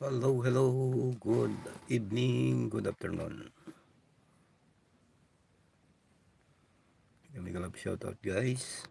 Hello, hello. Good evening, good afternoon. Kami kalap shoutout guys.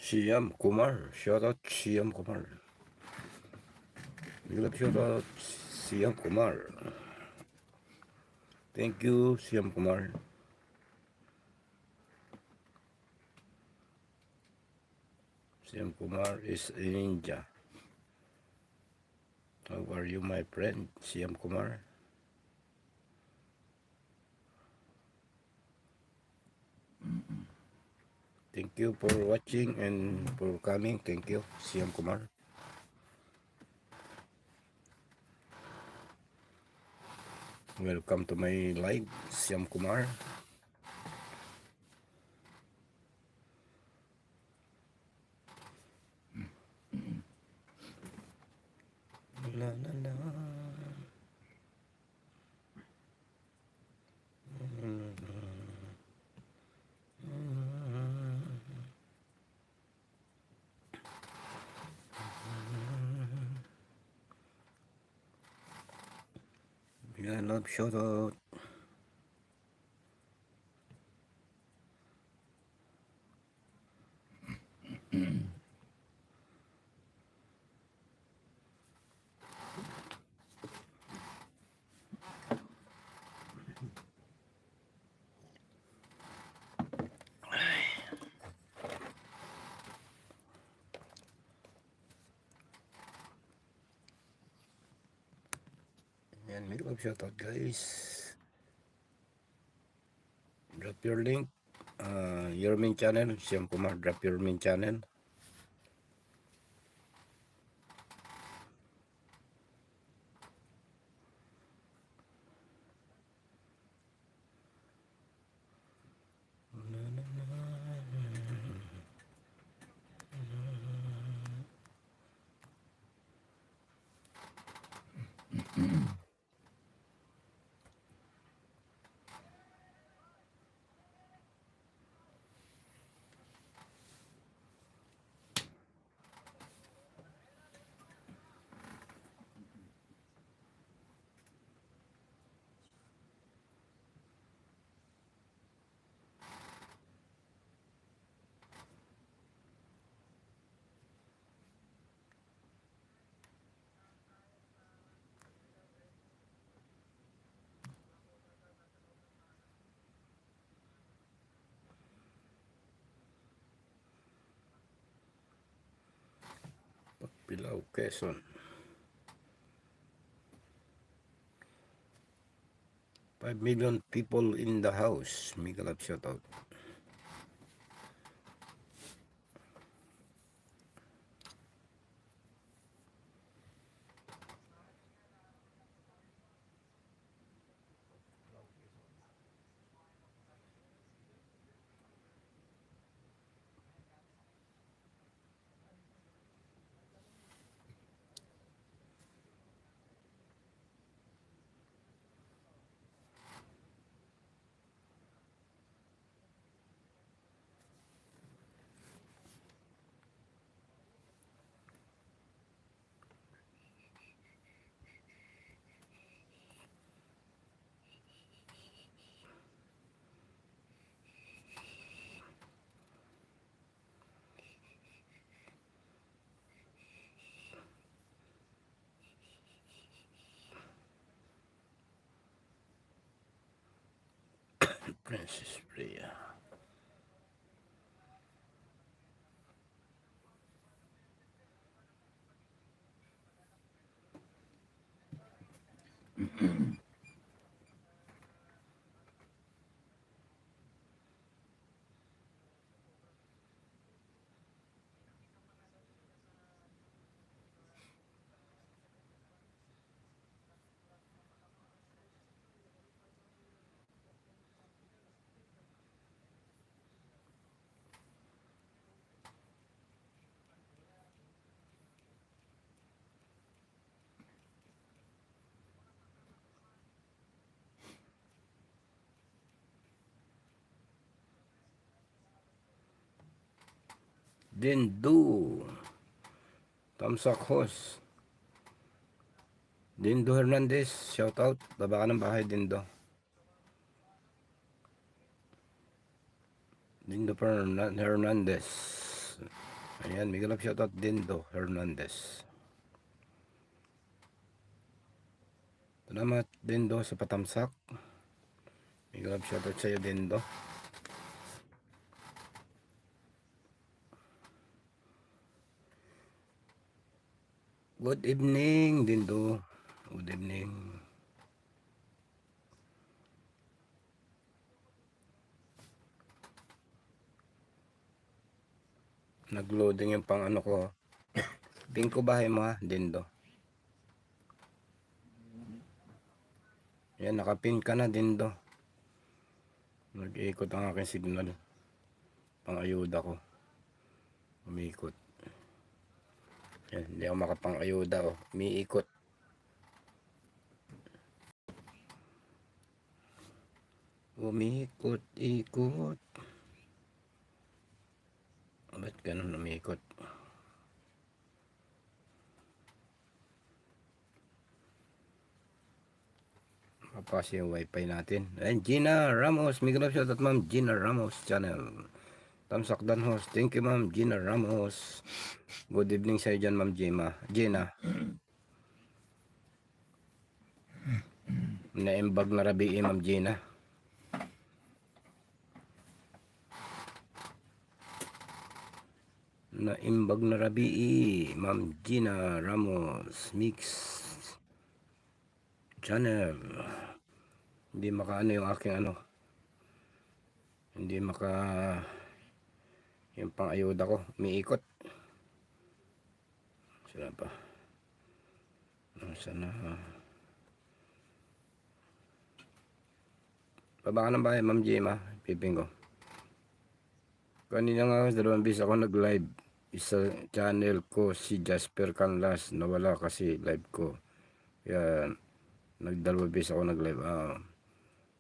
Siam Kumar, shoutout Siam Kumar. Big love shoutout Siam Kumar. Thank you, Siam Kumar. Siam Kumar is a ninja. How are you, my friend, Siam Kumar? Thank you for watching and for coming. Thank you, Siam Kumar. Welcome to my live, Siam Kumar. La, la, la. Big love shoutout. Yan, big love shoutout guys. Drop your link. Your main channel, Siam Kumar, drop your main channel. Pilau, Quezon. 5 million people in the house. Mega love shoutout. Princess Priya. Dindo. Tamsak host. Dindo Hernandez. Shoutout. Baba ka ng bahay, Dindo. Dindo Hernandez. Ayan, mega love shoutout Dindo Hernandez. Salamat Dindo sa patamsak. Mega love shoutout sa iyo Dindo. Good evening Dindo. Good evening. Nag-loading yung pang ano ko. Ping ko bahay mo ha, Dindo. Yan, nakapin ka na, Dindo. Nag-iikot ang aking signal. Pang-ayuda ko. Umiikot. Yan, hindi ako makapang-ayuda. Oh. Umiikot. Umiikot-ikot. Ba't ganun umiikot? Kapasi yung wifi natin. And Gina Ramos, mega love shoutout ma'am Gina Ramos channel. Tamsakdan host, thank you ma'am Gina Ramos. Good evening sa iyo dyan ma'am Gina. Naimbag na rabi ma'am Gina. Naimbag na rabi ma'am Gina Ramos Mix channel. Hindi makaano yung aking ano. Hindi maka yung pang-ayuda ko. Umiikot. Sila pa. Sana. Baba ka ng bahay, Ma'am Jema. Piping ko. Kanina nga, 2 beses ako nag-live. Isa channel ko, si Jasper Canlas. Nawala kasi live ko. Kaya, 2 beses ako nag-live.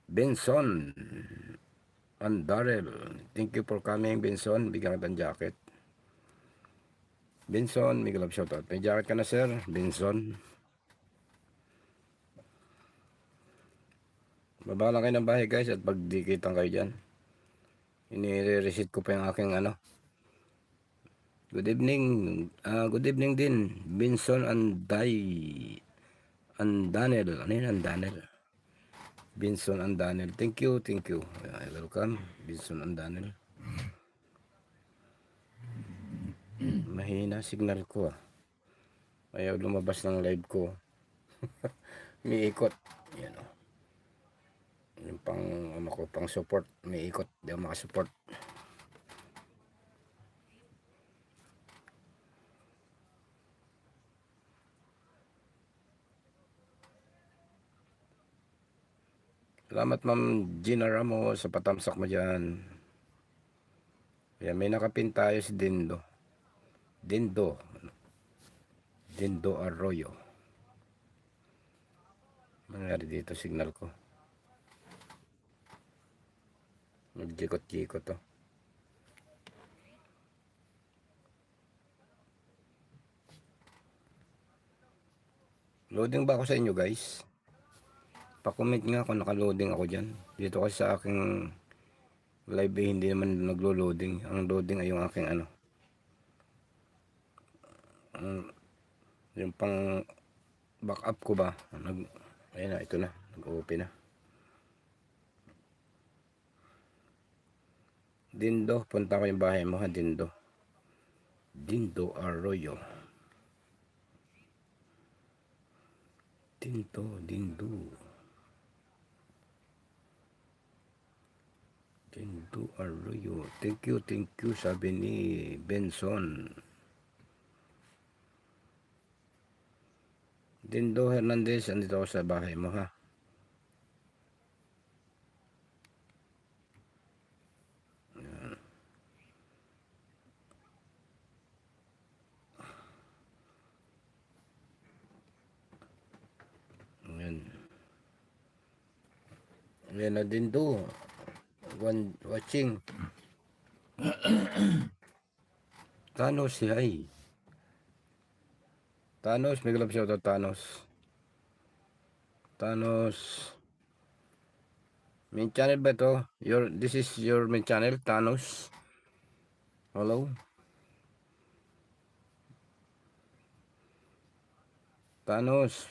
Benson and Darrell. Thank you for coming, Benson. Bigyan kita ng jacket. Benson, may love shoutout. May jacket ka na, sir? Benson. Baba lang kayo ng bahay, guys, at pagdikitan kayo dyan. Ini-reset ko pa yung aking ano. Good evening. Good evening din. Benson and Daniel. Ano yun, Daniel? Benson and Daniel. Thank you. Welcome, Benson and Daniel. Mahina signal ko ah. Ayaw lumabas ng live ko. Umiikot. Yan o. Yung pang ano ko, pang support, may ikot, di ako makasupport. Salamat Ma'am Gina Ramos sa patamsak mo dyan. Yan, may nakapin tayo si Dindo. Dindo Arroyo. Mangyari dito signal ko. Nagjikot-jikot to. Loading ba ako sa inyo guys? Pa-comment nga kung naka-loading ako dyan. Dito kasi sa aking live hindi naman naglo-loading. Ang loading ay yung aking ano. Yung pang backup ko ba? Ayun na, ito na. Nag-open na. Dindo, punta ko yung bahay mo ha, Dindo. Dindo Arroyo. Dindo Arroyo. Thank you, sabi ni Benson. Dindo Hernandez, andito ako sa bahay mo ha. Ayan. Ayan na Dindo. Watching. Thanos, hi. Thanos, may love shoutout Thanos. Main channel ba ito? This is your main channel, Thanos. Hello? Thanos.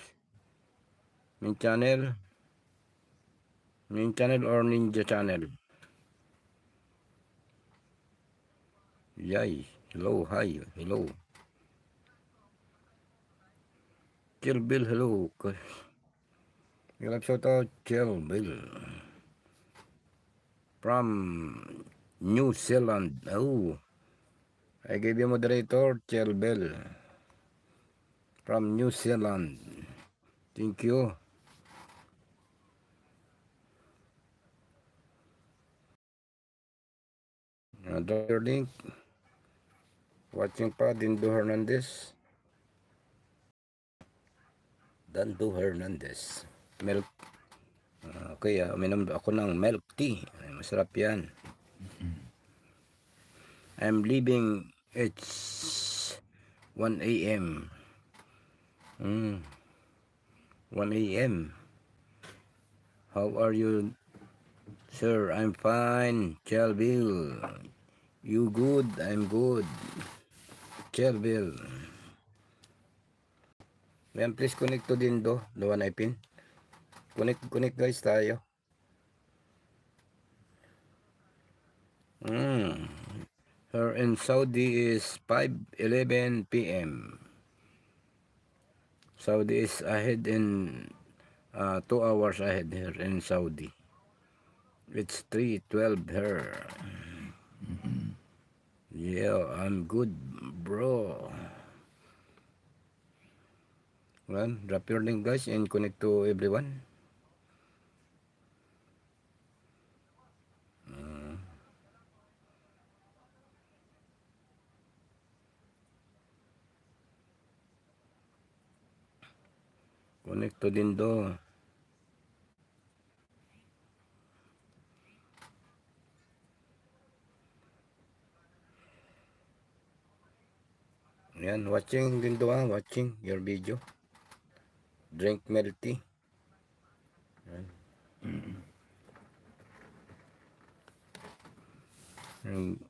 Main channel or ninja channel? Yay. Hello, hi. Hello. Chill Bill, hello. May love shoutout, Chill Bill. From New Zealand. Oh. I gave you moderator, Chill Bill. From New Zealand. Thank you. Another link. Watching pa, Dindo Hernandez. Dando Hernandez. Milk. Okay, uminom ako ng milk tea. Masarap yan. I'm leaving. It's 1 a.m. 1 a.m. How are you, sir? I'm fine. Chelville. You good? I'm good. Chelville. Ayan, please connect to Dindo. Luwan ay pin. Connect guys tayo. Her in Saudi is 5:11 p.m. Saudi is ahead in 2 hours ahead here in Saudi. It's 3:12 here. Yeah, I'm good, bro. Well, drop your link guys and connect to everyone. Connect to Dindo. Ayan, watching Dindo watching your video. Drink milk tea. Ayan,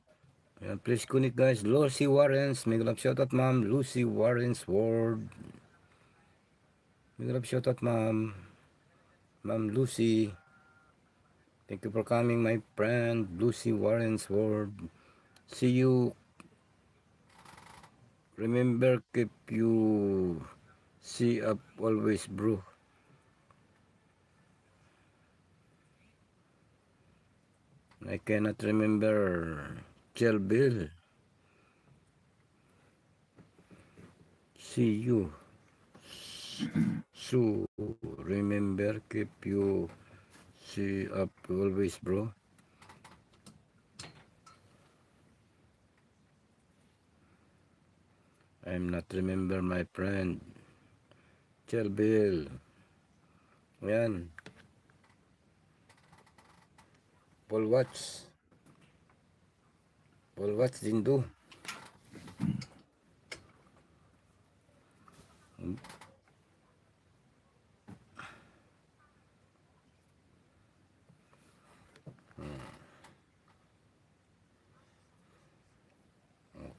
please connect guys. Lucy Warrens, may love shoutout ma'am. Lucy Warrens Ward. May love shoutout ma'am. Ma'am Lucy. Thank you for coming my friend. Lucy Warrens Ward. See you. Remember, keep you see up always, bro. I cannot remember. Bill. See you. So remember, keep you see up always, bro. I'm not remember my friend. Bill. Yan. Paul Watts. Paul Watts din do.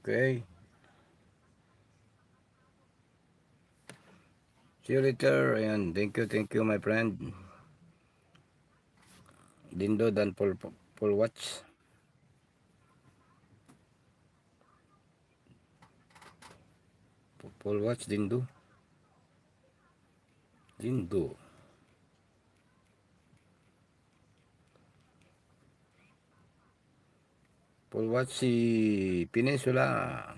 Okay. See you later. Ayan. Thank you, my friend. Dindo dan Paul Watts. Paul Watts Dindo. Dindo. Paul Watts si Peninsula.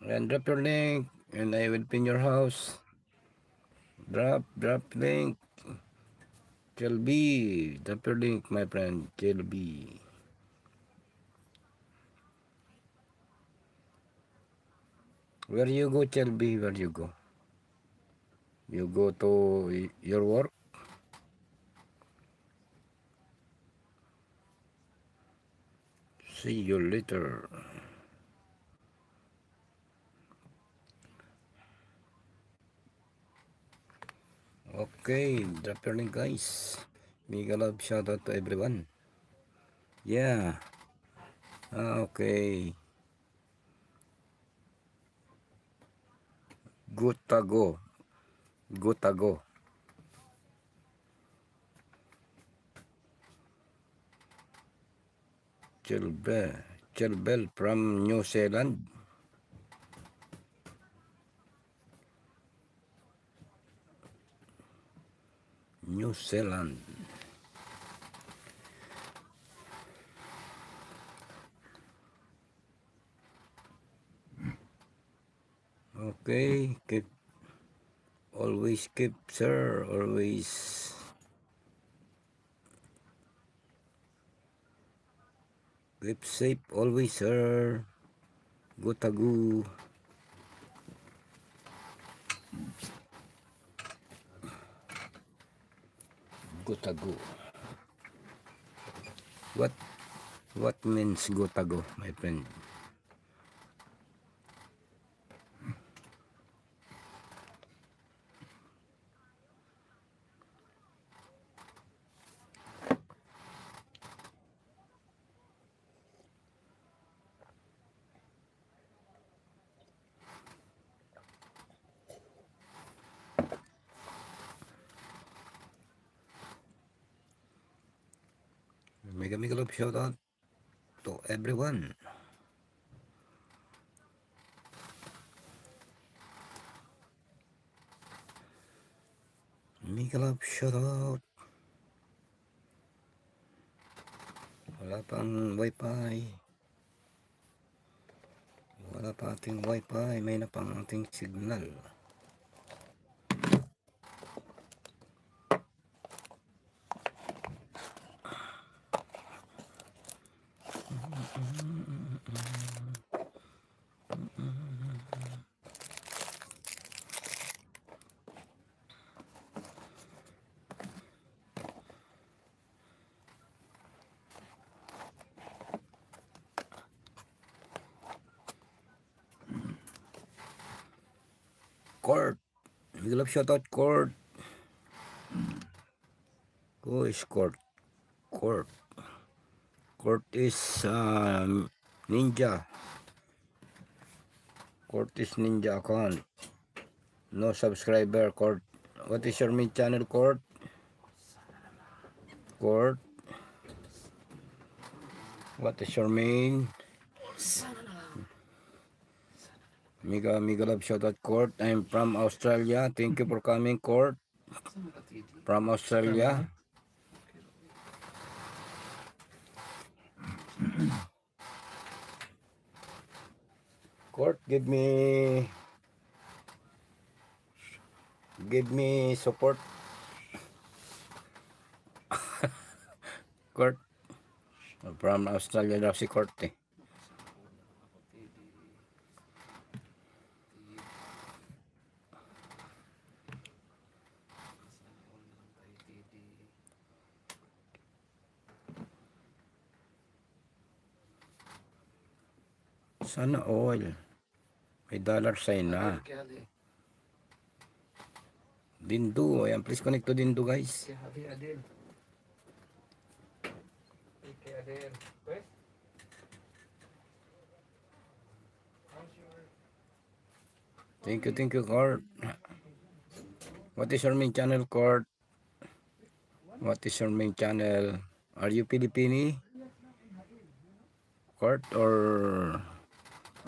And drop your link and I will pin your house. Drop link. Kelby, drop your link, my friend. Kelby. Where you go, Kelby? Where you go? You go to your work? See you later. Okay, drop your link, guys. Mega love shout out to everyone. Yeah. Okay. Gotago. Gotago. Chilbel from New Zealand. New Zealand. Okay, always keep, sir, always keep safe, always, sir. Gotago. Gotago. What means gotago, my friend? Mega love shout out to everyone. Mega love shout out. Wala pang wifi. Wala pa ating wifi. May na pang ating signal. Court. Mega love shout out Court. Who is Court? Court. Court is Ninja. Court is Ninja account. No subscriber, Court. What is your main channel, Court? Court. What is your main Mega love shoutout Court. I'm from Australia. Thank you for coming, Court. From Australia. Court, give me support. Court. From Australia daw si Court eh. Sana all. May dollar sign na. Dindo. Ayan, please connect to Dindo, guys. Thank you, Court. What is your main channel, Court? What is your main channel? Are you Filipino, Court, or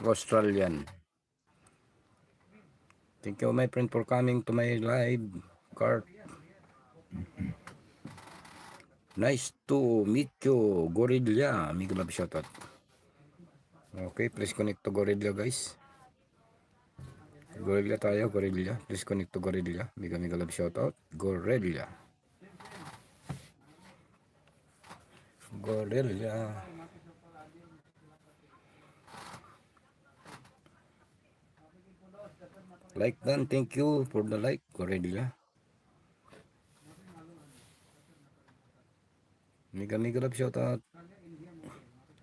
Australian? Thank you, my friend, for coming to my live, Court. Nice to meet you, Gorilla. Mega love shoutout. Okay, please connect to Gorilla, guys. Gorilla tayo, Gorilla. Please connect to Gorilla. Mega love shoutout. Gorilla. Gorilla. Like done. Thank you for the like, Gorilla. Mega love shoutout.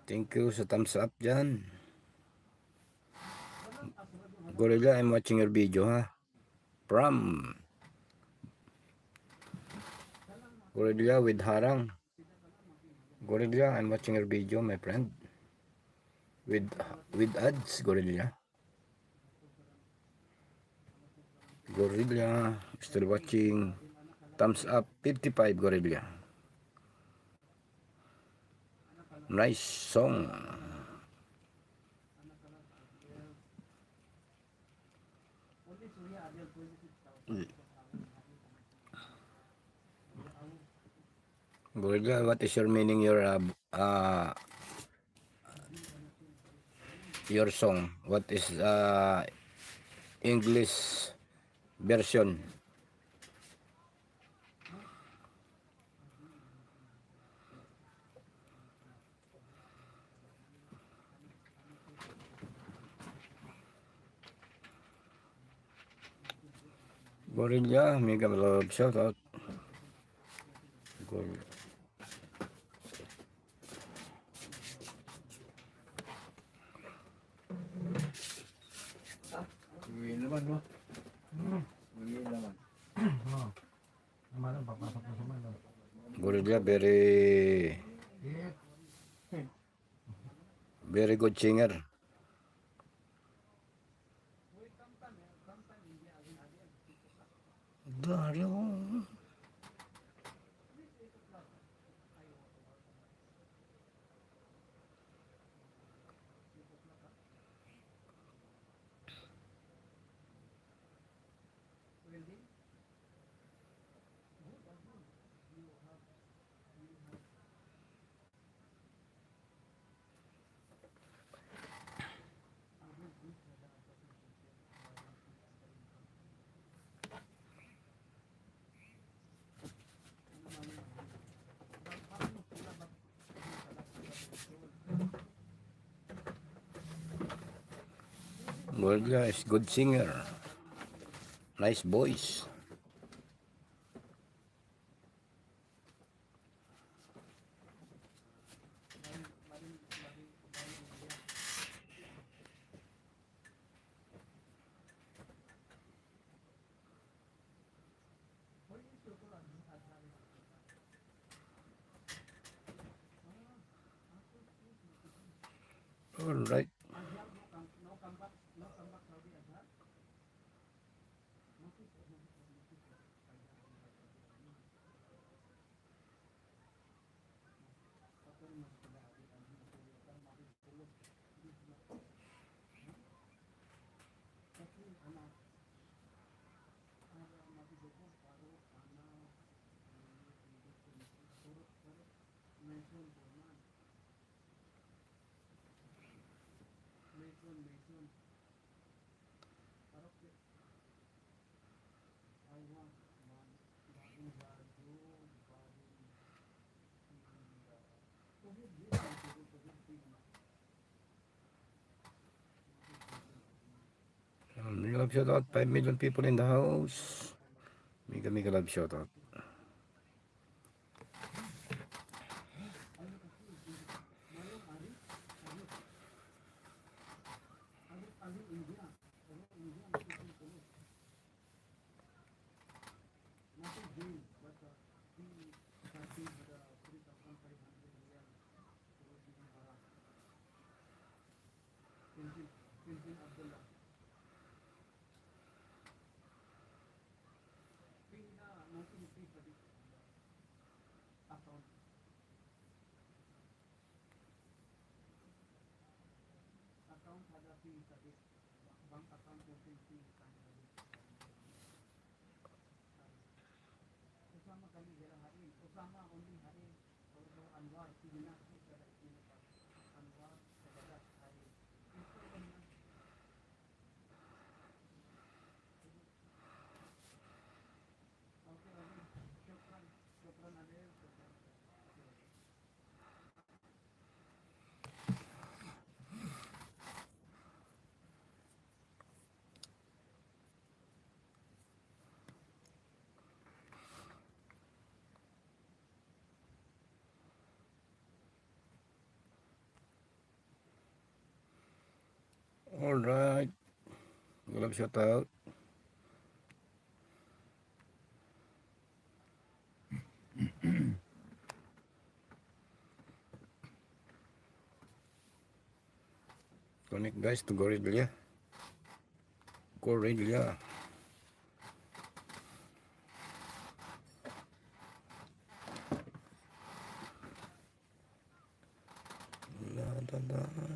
Thank you sa thumbs up dyan. Gorilla, I'm watching your video, ha. From Gorilla with Harang. Gorilla, I'm watching your video, my friend. With ads, Gorilla. Gorilla, still watching. Thumbs up, 55, Gorilla. Nice song. Gorilla, what is your meaning your song? What is English version? Gorilla, mega love shout out. Gorilla. Uwi naman, no? Uwi naman. Naman, papasok na naman, no? Gorilla, very good singer. Dario. Gorilla is good singer. Nice voice. All right. Mega love shout out. 5 million people in the house. Mega love shout out. Alright. Mega love shout out. Connect guys to Gorilla. Gorilla. La, da, da.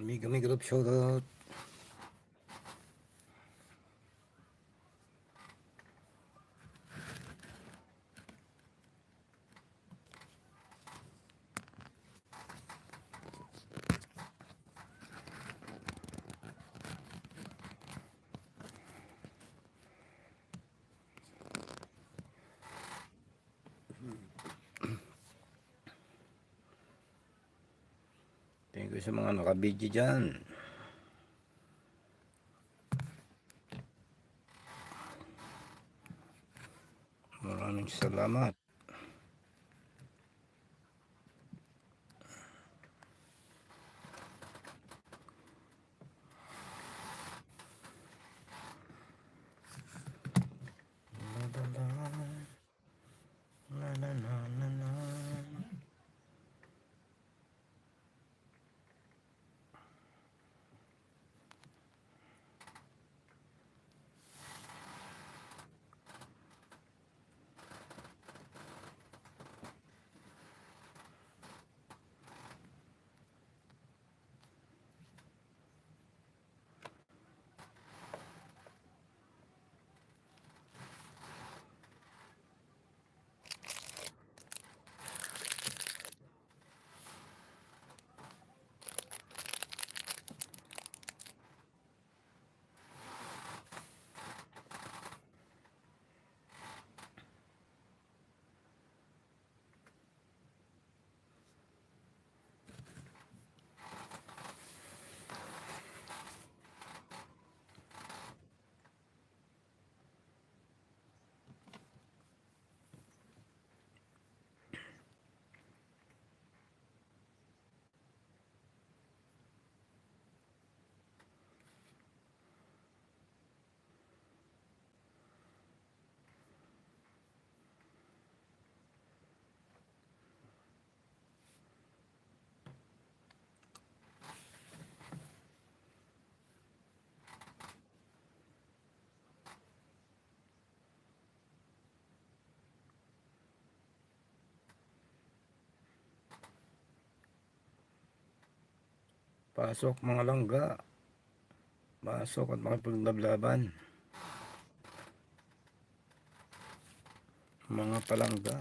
Mega love shout out. Thank you sa mga nakabidyo dyan. Maraming salamat. La, la, la, la, la. Pasok mga langga. Pasok at makipaglablaban. Mga palangga.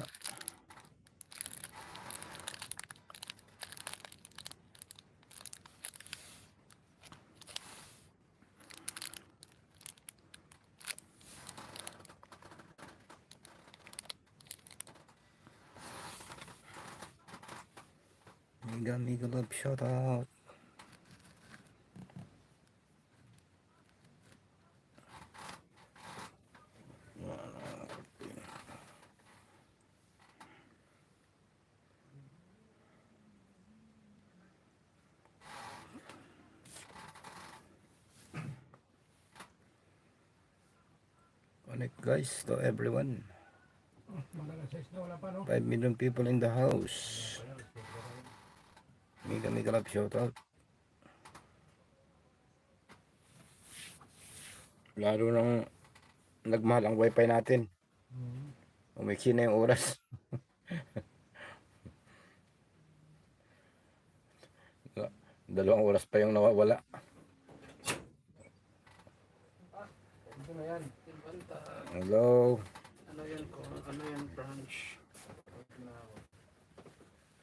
Mega love shout out. Connect guys to everyone. 5 million people in the house. Mega love shout out. Lalo nang nagmahal ang wifi natin. Umiksi na yung oras. Dalawang oras pa yung nawawala. Hello. Ano yan ko? Ano yan branch?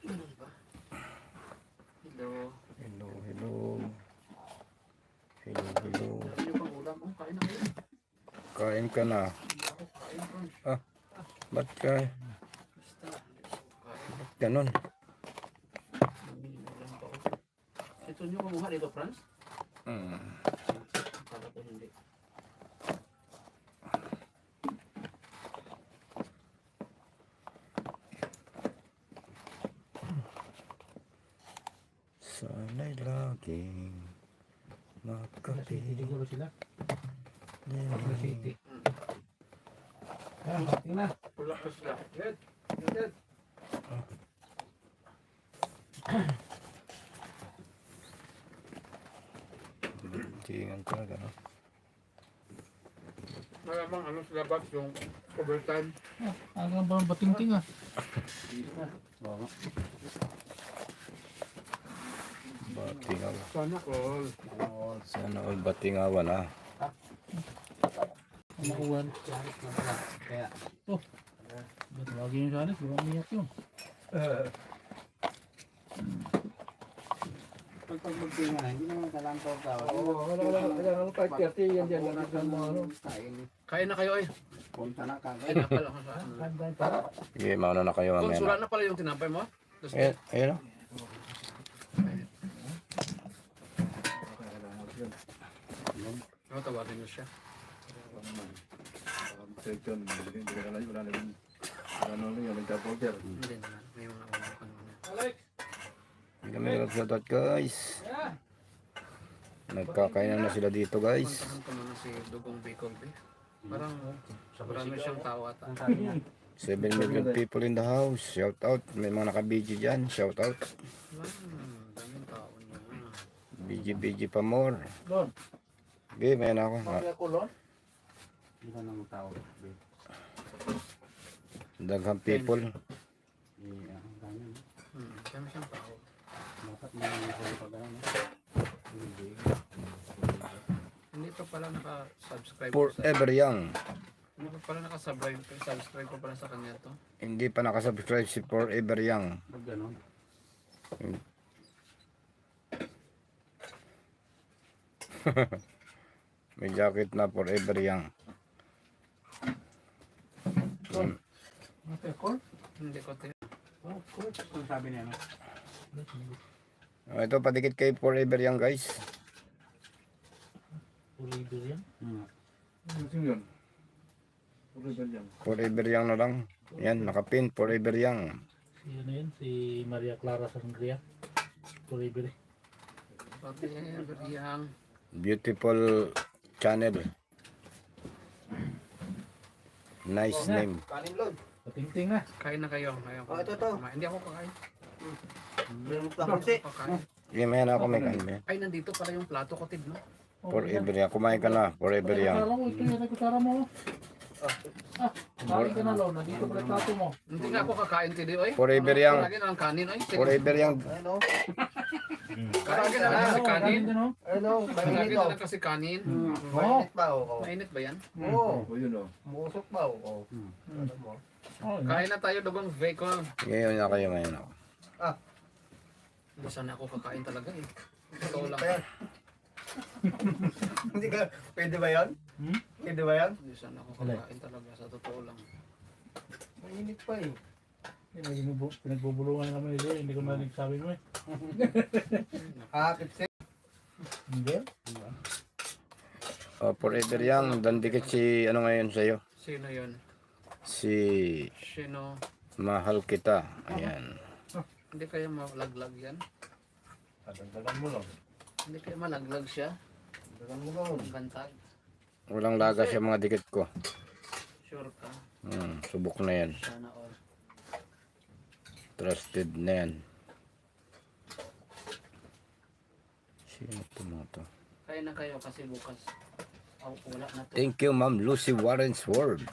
Ganun ba? Hello. Hello, hello. Hello, hello. Ano yung pang ulam? Oh, kain na kayo. Kain ka na. Ako, kain branch. Ba't ka? Basta. Ba't ganun? Ulam pa ako. Ito nyo kumuha dito, Franz? Para to hindi. Sana'y laging makapit. Siguro sila. City. Tingnan. Pula pa sila. Good. Good. Tingan ko na gano'n. Malamang ano sila ba yung overtime? Hanggang ba bating-ting ah. Batingaw. Sana all. Sana all batingawan ah. Nakuhan. Kaya. Oh. Ba't lagi yung salit? Buwang niyak yun. Pag magtinga, hindi naman kalantaw ka. Wala kahit kati yan dyan. Kain na kayo eh. Punta na kagad. Kain na pala. Sige, mauna na kayo mamaya Konsula na. na pala yung tinapay mo? Ayun o. Ano tawagin mo siya? Hindi naman. May mga ulam ka naman. Hindi kami nag-shoutout guys. Nagkakainan na sila dito guys. Puntahan ko muna si Dugong Bicol Bay. Parang marami siyang tao ata. 7 million people in the house. Shout out. May mga naka-BG dyan. Shout out. Daming tao niya. BG pa more. Lon. Okay, may na ako. Ako, Lon. Hindi ka nang tao. Daghang people. Dami siyang tao. Hindi pa pala naka-subscribe. Forever young. Hindi pa pala naka-subscribe pa pala sa kanya to. Hindi pa nakasubscribe si Forever young. Pag gano'n. May jacket na Forever young. Okay, call. Hindi ko tayo. Oh, call. Ang sabi niya no? Ito, padikit kay Forever young guys. Purido yan. Forever young na lang. Yan, nakapin. Forever young. Si ano yan? Si Maria Clara Sangria. Purido. Forever young. Beautiful channel. Nice name. Kanin Lord. Pating-ting na. Kain na kayo. Ayaw ko. ito. Hindi ako kakain. Kasi, Kakain. Sige, may na ako may kanin. Ay, nandito pala yung plato ko, Tid, no? Forever young. Kumain ka na. Forever young. Kusara mo, ito yung kusara mo. Kain ka na, Lon. Nandito pala yung plato mo. Hindi nga ako kakain tidi oy. Forever yang. Lagi na lang kanin oy. Sige. Forever yang. Ano? Lagi na lang kasi kanin. din, oh. Ano? Lagi Mainit na oh. lang kasi kanin. Mainit pa oh. Mainit ba yan? Oo. Musok pa oh. Ano mo? Oh, Kain na tayo dugong bacon. Ngayon na kayo, ngayon ako. Hindi sana ako kakain talaga eh. Totoo lang. Pa yan. Hindi ka, pwede ba yan? Hmm? Pwede ba yan? Hindi sana ako kakain talaga sa totoo lang. Mainit pa eh. Pinagbubulungan kami nila. Hindi ko marinig sabi mo eh. Kipsi. Hindi? Forever yang. Dandikit si ano ngayon sa'yo? Sino yun? Si Sino? Mahal Kita. Ayan. Hindi kaya malaglag yan? Dagan mo lang. Hindi kaya malaglag siya? Dagan mo lang. Bantag? Walang laga siya mga dikit ko. Sure ka? Subok na yan. Sana all. Trusted na yan. Sino ito mga to? Kaya na kayo kasi bukas. Oh, wala na to. Thank you, Ma'am Lucy Warrensworth.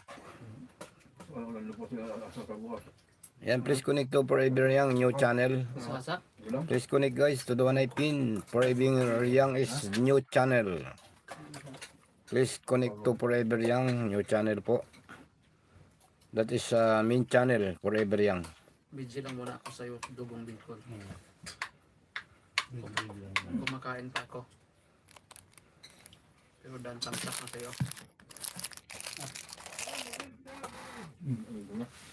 Yan, please connect to Forever Young new channel. Sasak? Please connect guys to the one I pin. Forever Young is new channel. Please connect to Forever Young new channel po. That is main channel, Forever Young. Busy lang muna ako sa'yo, dugong bicol. Kumakain pa ako. Pero dan tamsak na sa'yo.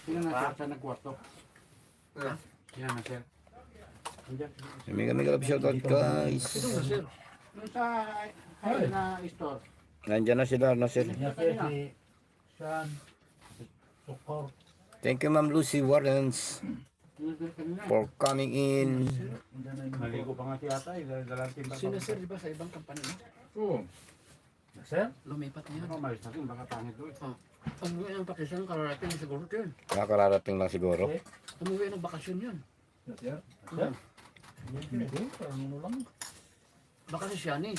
Sino na sa nagkwarto? Ha? Sino na sir? Mega love shoutout guys. Ito na sir. Yung sa hay na store. Nandyan na sila, no sir. Yan si Sean. Sukor. Thank you, Ma'am Lucy Warrens Yung sir kanina. for coming in. Naligo pa nga si atay. Dalang timba. Sino sir, di ba sa ibang kampanya mo? Oo. Sir? Lumipat niya. Ano, malis na rin. Baka pangit doon. Umuwi ng bakasyon, kararating siguro yun. Nakararating lang siguro. Umuwi ng bakasyon yun. Sir? Hindi. Parang ano lang. Baka si Shani.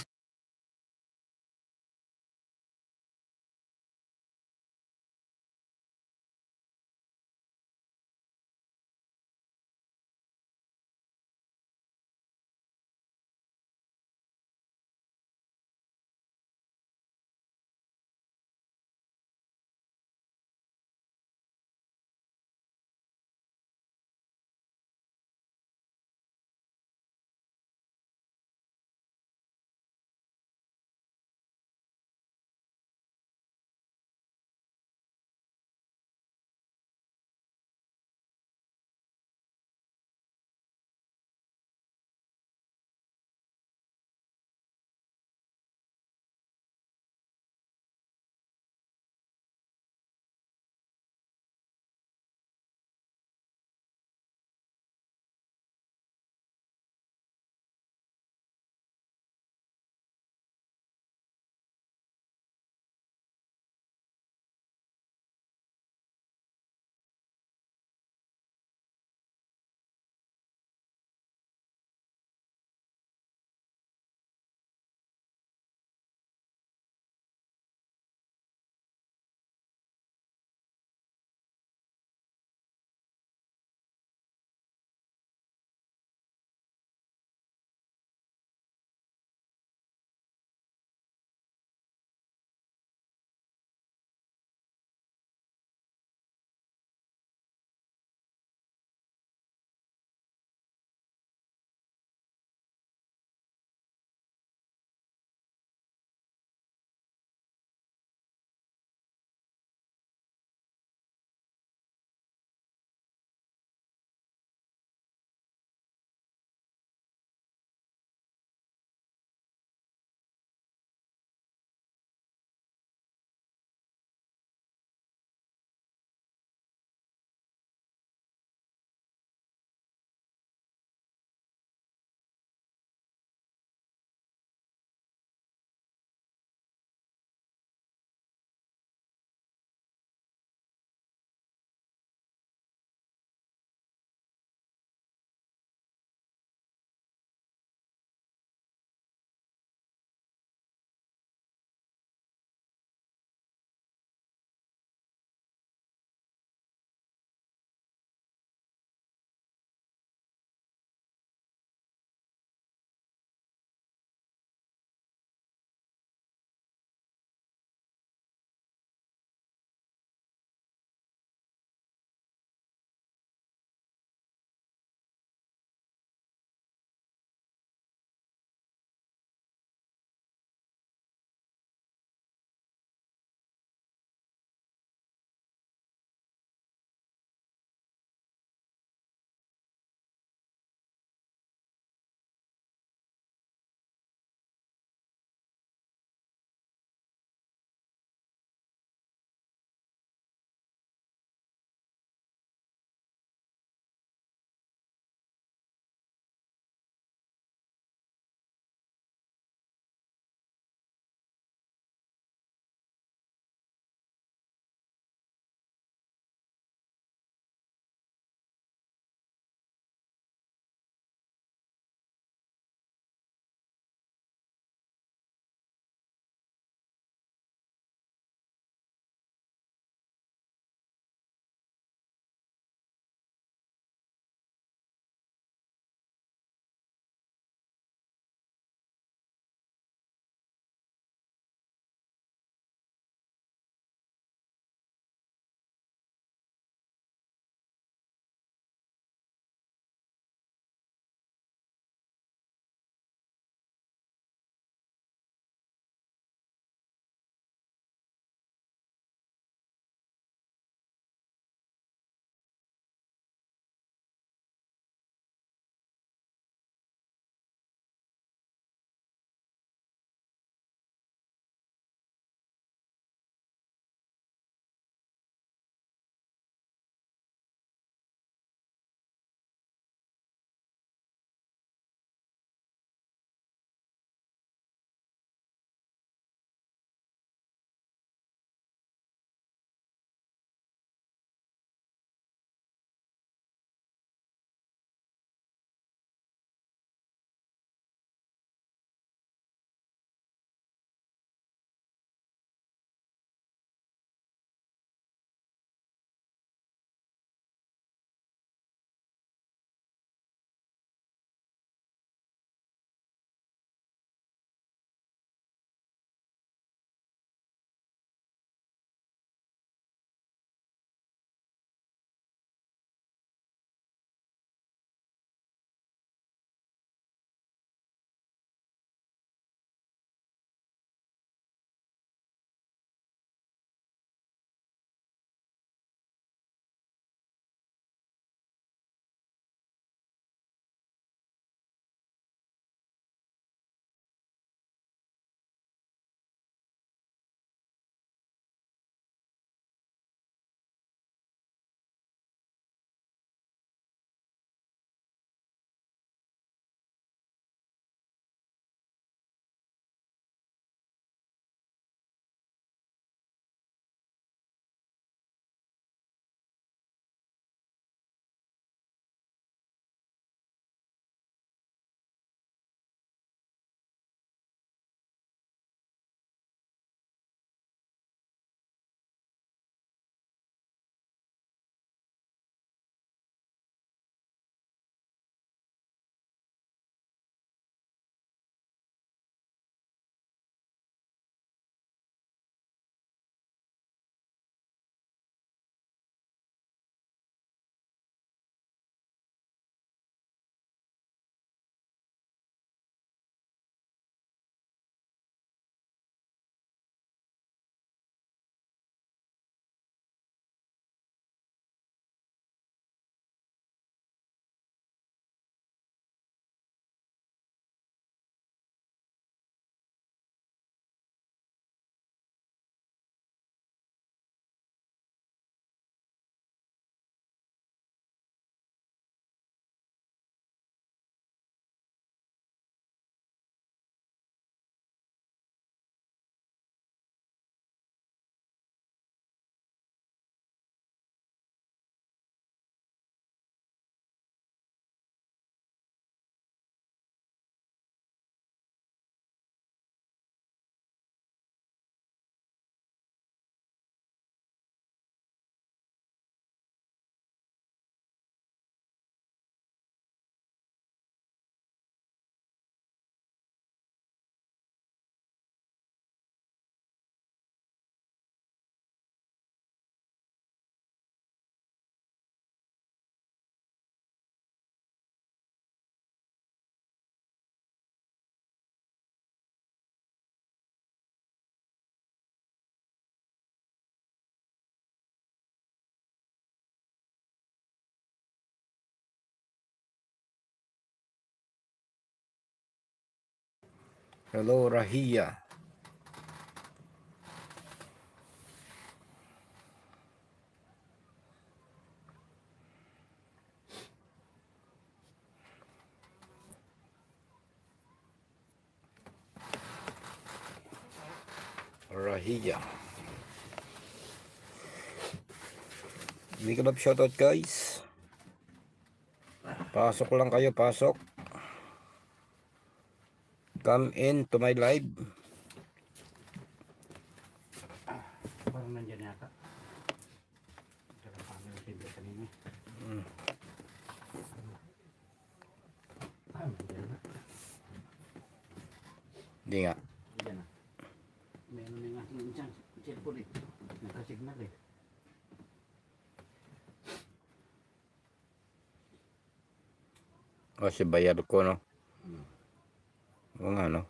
Hello, Rahia. Rahia. Big love shoutout guys. Pasok lang kayo, pasok. Come in to my live. Parang nandyan yata. Dalang pangil ang timbre kanina. Nandyan na. Hindi nga. Nandyan na. Meron na nga dyan. Cellphone eh. Nagka-signal eh. O, si bayad ko, no? Oo nga, no?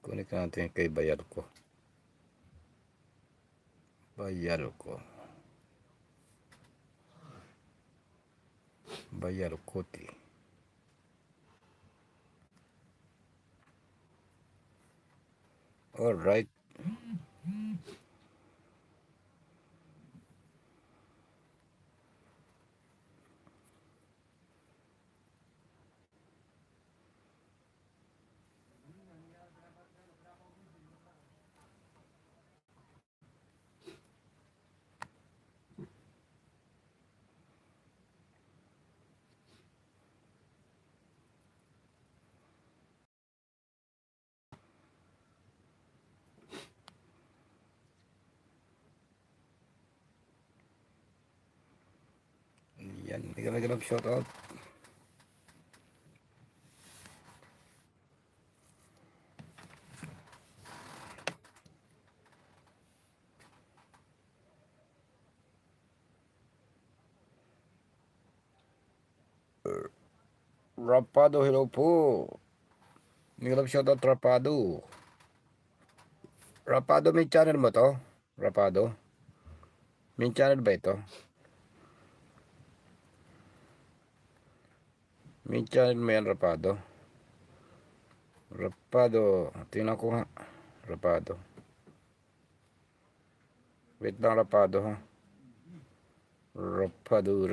Connect natin kay bayad ko. Bayad ko. Bayad ko, ti. Alright. Yan, mega shoutout. Rapado, hello po. Mega shoutout, Rapado. Rapado, may channel mo to? Rapado? May channel ba ito? May channel mo yan, Rapado? Rapado. Tingnan ko nga. Rapado. Wait lang, Rapado ha. Rapado.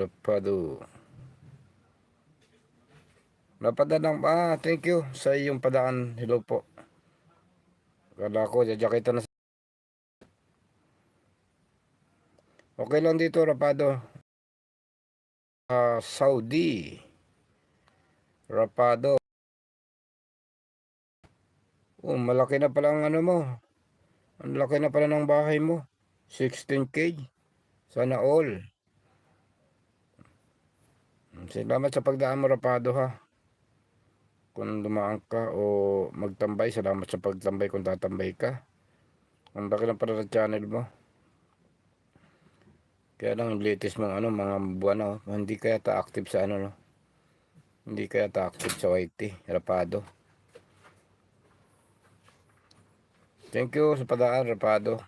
Napadaan lang. Thank you sa iyong padaan. Hello po. Kala ko, jajakita na. Okay lang dito, Rapado. Saudi. Rapado. Oh, malaki na pala ang ano mo. Ang laki na pala ng bahay mo. 16K. Sana all. Salamat sa pagdaan mo, Rapado ha. Kung dumaan ka o magtambay, salamat sa pagtambay kung tatambay ka. Ang laki na pala ng channel mo. Kaya lang yung latest mong ano, mga buwan na, hindi kaya ta-active sa ano, no? Hindi kaya ta-active sa YT, Rapado. Thank you sa padaan, Rapado.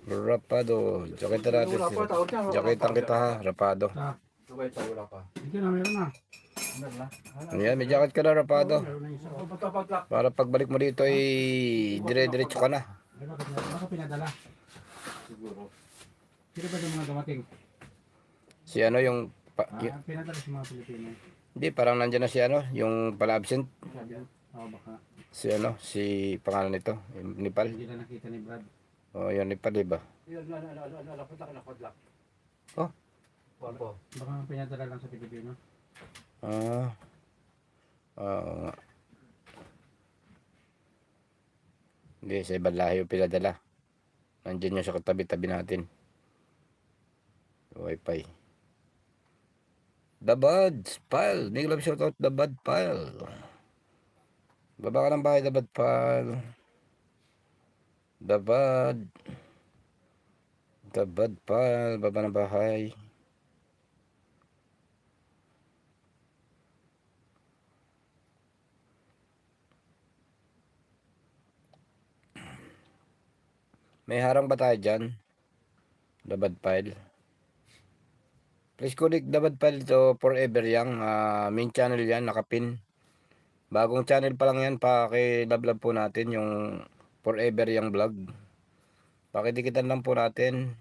Rapado, jakita natin. Jakitan kita ha, Rapado. Sabay tayo wala pa. Hindi na, meron na. Yan, may jacket ka na, Rapado. Meron na isa. Para pagbalik mo dito ay dire-diretso ka na. Baka pinadala. Siguro. Sino ba yung mga dumating? Si ano yung Pinadala sa mga Pilipino. hindi, parang nandyan na si ano, yung pala absent. Sabi yan. Baka Si ano, si pangalan nito, yung Nepal. hindi na nakita ni Brad. O, yung Nepal, diba? Lakot. Oh. Wala. Baka pinadala lang sa Pilipino. Oo nga. Hindi, sa ibang lahi yung pinadala. Nandiyan yung sa katabi-tabi natin. Wi-Fi. The Buds Pile. Big love shoutout The Bud Pile. Baba ka ng bahay, The Bud Pile. The Bud Pile. Baba ng bahay. May harang ba tayo dyan? Dabad file. Please connect dabad file to Forever Young. Main channel yan, nakapin. Bagong channel pa lang yan, pakilablab po natin yung Forever Young vlog. Pakidikitan lang po natin.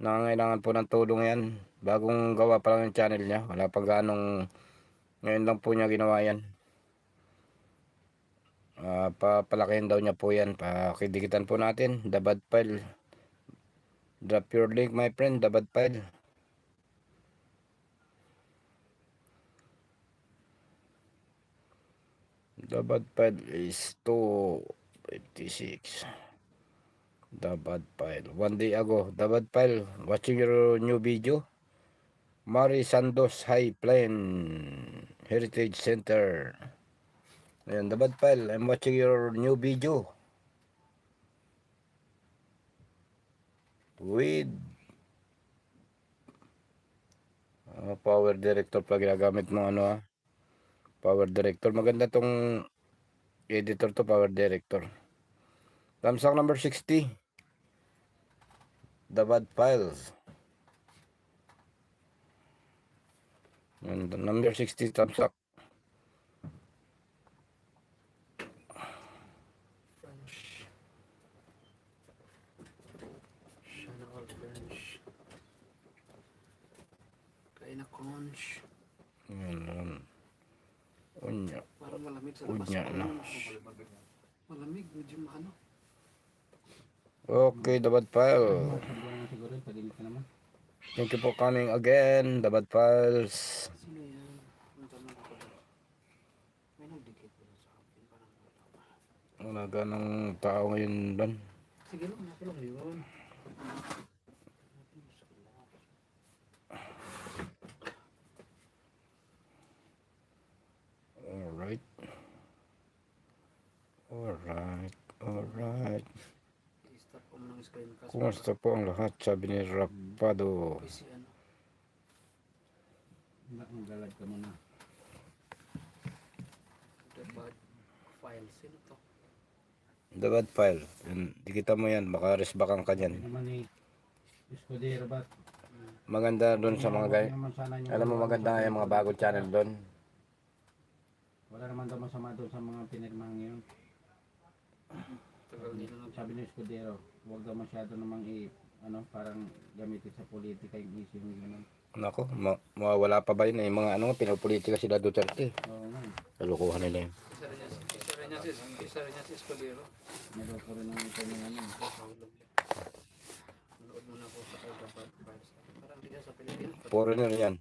Nangangailangan po ng tulong yan. Bagong gawa pa lang yung channel niya. Wala pang ganong, ngayon lang po niya ginawa yan. Papalakihin daw niya po yan. Pakidikitan po natin. Dabad file. Drop your link my friend. Dabad file. Dabad file is 256. Dabad file. 1 day ago. Dabad file. Watching your new video. Mari Sandos High Plain Heritage Center. Ayan, Dabad file. I'm watching your new video. With power director pa ginagamit mo ano power director. Maganda tong editor to, power director. Thumbs up number 60. Dabad files. And number 60 thumbs up. French. Chanel French. Kaya na conch. Yan. Unya. Parang malamig sa labas. Unya na. Malamig, medyo ano. Okay, Dabad file. Siguro yun, pag-init ka naman. Thank you for coming again, Dabad files. Sino yan? Ang tanong ako doon. May nagdikit ko sa akin. Parang Wala ganang tao ngayon doon. sige lang, ako lang yun. Alright. Alright. I-stop ko muna ng screencast. Kumusta po ang lahat? Sabi ni Rapado. Kasi ano. Maglalad ka muna. The bad file. Sino to? Dabad file. Dikita mo yan. Baka resbakan ka Hindi dyan. naman ni Escudero ba? Maganda doon sa mga guys. Naman sana yung- Alam mo maganda nga yung mga bagong channel doon. Wala naman daw masama doon sa mga pinirmahan ngayon. Tagal din na Sabi ni Escudero, huwag daw masyado namang parang gamitin sa politika yung issue ng gano'n. Nako, mawawala pa ba yun eh. Mga pinopolitika sila Duterte. Oo nga. Kalukuhan nila yun. Isa rin niya si Escudero. Meron ko rin ang ito ng Manood muna ako sa The Bad Files. Parang di ka sa Pilipinas. Foreigner yan.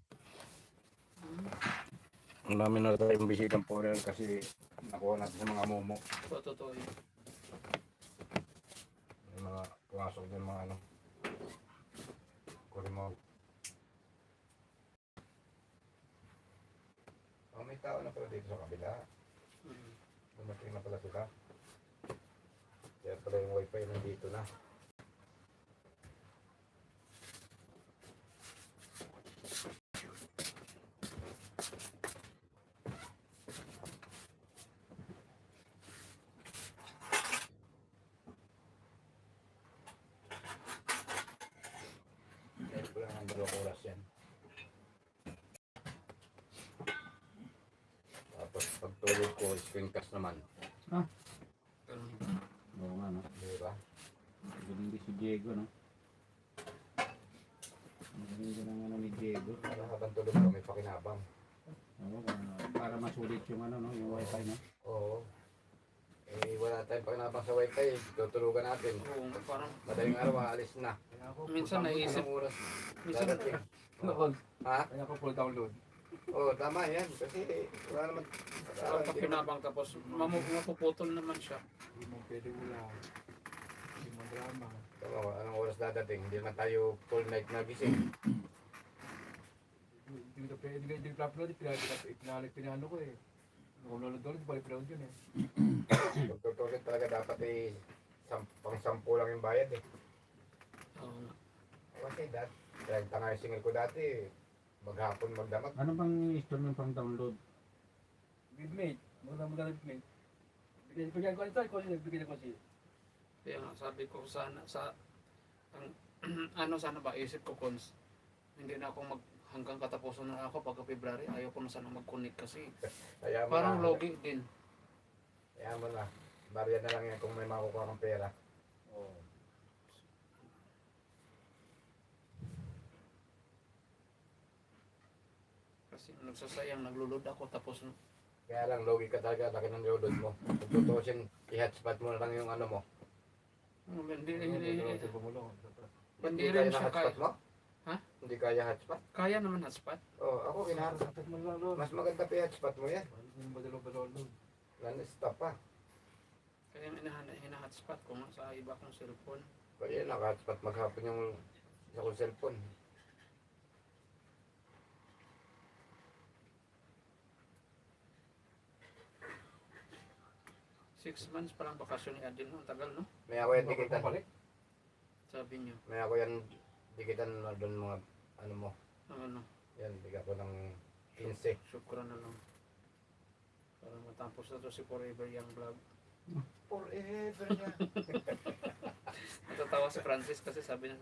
Ang dami na tayong bisitang foreigner kasi nakuha natin sa mga momo. Totoo yun. Yung mga pumasok din mga Kurimog. May tao na pala dito sa kabila. Dumating na pala sila. Kaya pala yung wifi nandito na. Kaya pala ng 2 oras yan. Tapos pagtulog ko, screencast naman. Oo nga, no? Di ba? Galing din si Diego, no? Galing din ang ni Diego. Para habang tulog ko, may pakinabang. Oo, para masulit yung yung wifi, no? Oo. Wala tayong pakinabang sa wifi. Tutulugan natin. Oo, parang Madaling araw, aalis na. minsan naisip. Anong oras? Minsan Dadating. Ha? Kaya ko full download. Oo, tama yan. Kasi wala naman. parang pakinabang tapos mapuputol naman siya. Hindi mo pwede wala. Hindi mo drama. Tama, anong oras dadating? Hindi naman tayo full night na gising. Hindi ko pwede, hindi ko upload. Pinalo ko eh. Kung lulod-lulod, balik pinaload yun eh. Pagtutuloy talaga dapat pang-sampu lang yung bayad eh. Oo nga. Kasi dati, 30 nga yung single ko dati. Maghapon magdamag. Ano bang install mo pang download? Bitmate. Maganda bitmate. Bigyan ko ito. Ikaw siya nagbigyan ko siya. Kaya nga sabi ko sana sa ang ano sana ba isip ko cons hindi na ako hanggang katapusan na ako pagka February ayaw ko na sana mag-connect kasi Kaya mo parang na. logi din. Kaya mo na. Barya na lang yan kung may makukuha kang pera. Oo. Kasi nagsasayang naglulod ako tapos Kaya lang, logi ka talaga, laki ng lulod mo. Kung tutusin, i-hotspot mo na lang yung ano mo. hindi Bumulong. hindi Hindi rin kaya na siya hotspot kaya. mo? Ha? Hindi kaya hotspot? Kaya naman hotspot. Oo, ako inaharap. Sakit mo lang doon. Mas maganda pa i-hotspot mo yan. Yung badalo-badalo doon. Non-stop pa. Kaya hina-hotspot ko nga sa iba kong cellphone. Kaya naka-hotspot maghapon yung sa kong cellphone. Six months pa lang bakasyon ni Adil, no? Ang tagal, no? May ako yan dikitan. Balik. Sabi niyo. May ako yan dikitan na doon mga ano mo. Ang ano, Yan, bigyan ko ng 15. syukran na lang. Para matapos na to si Forever Young Vlog. Forever yan. Natatawa si Francis kasi sabi niya,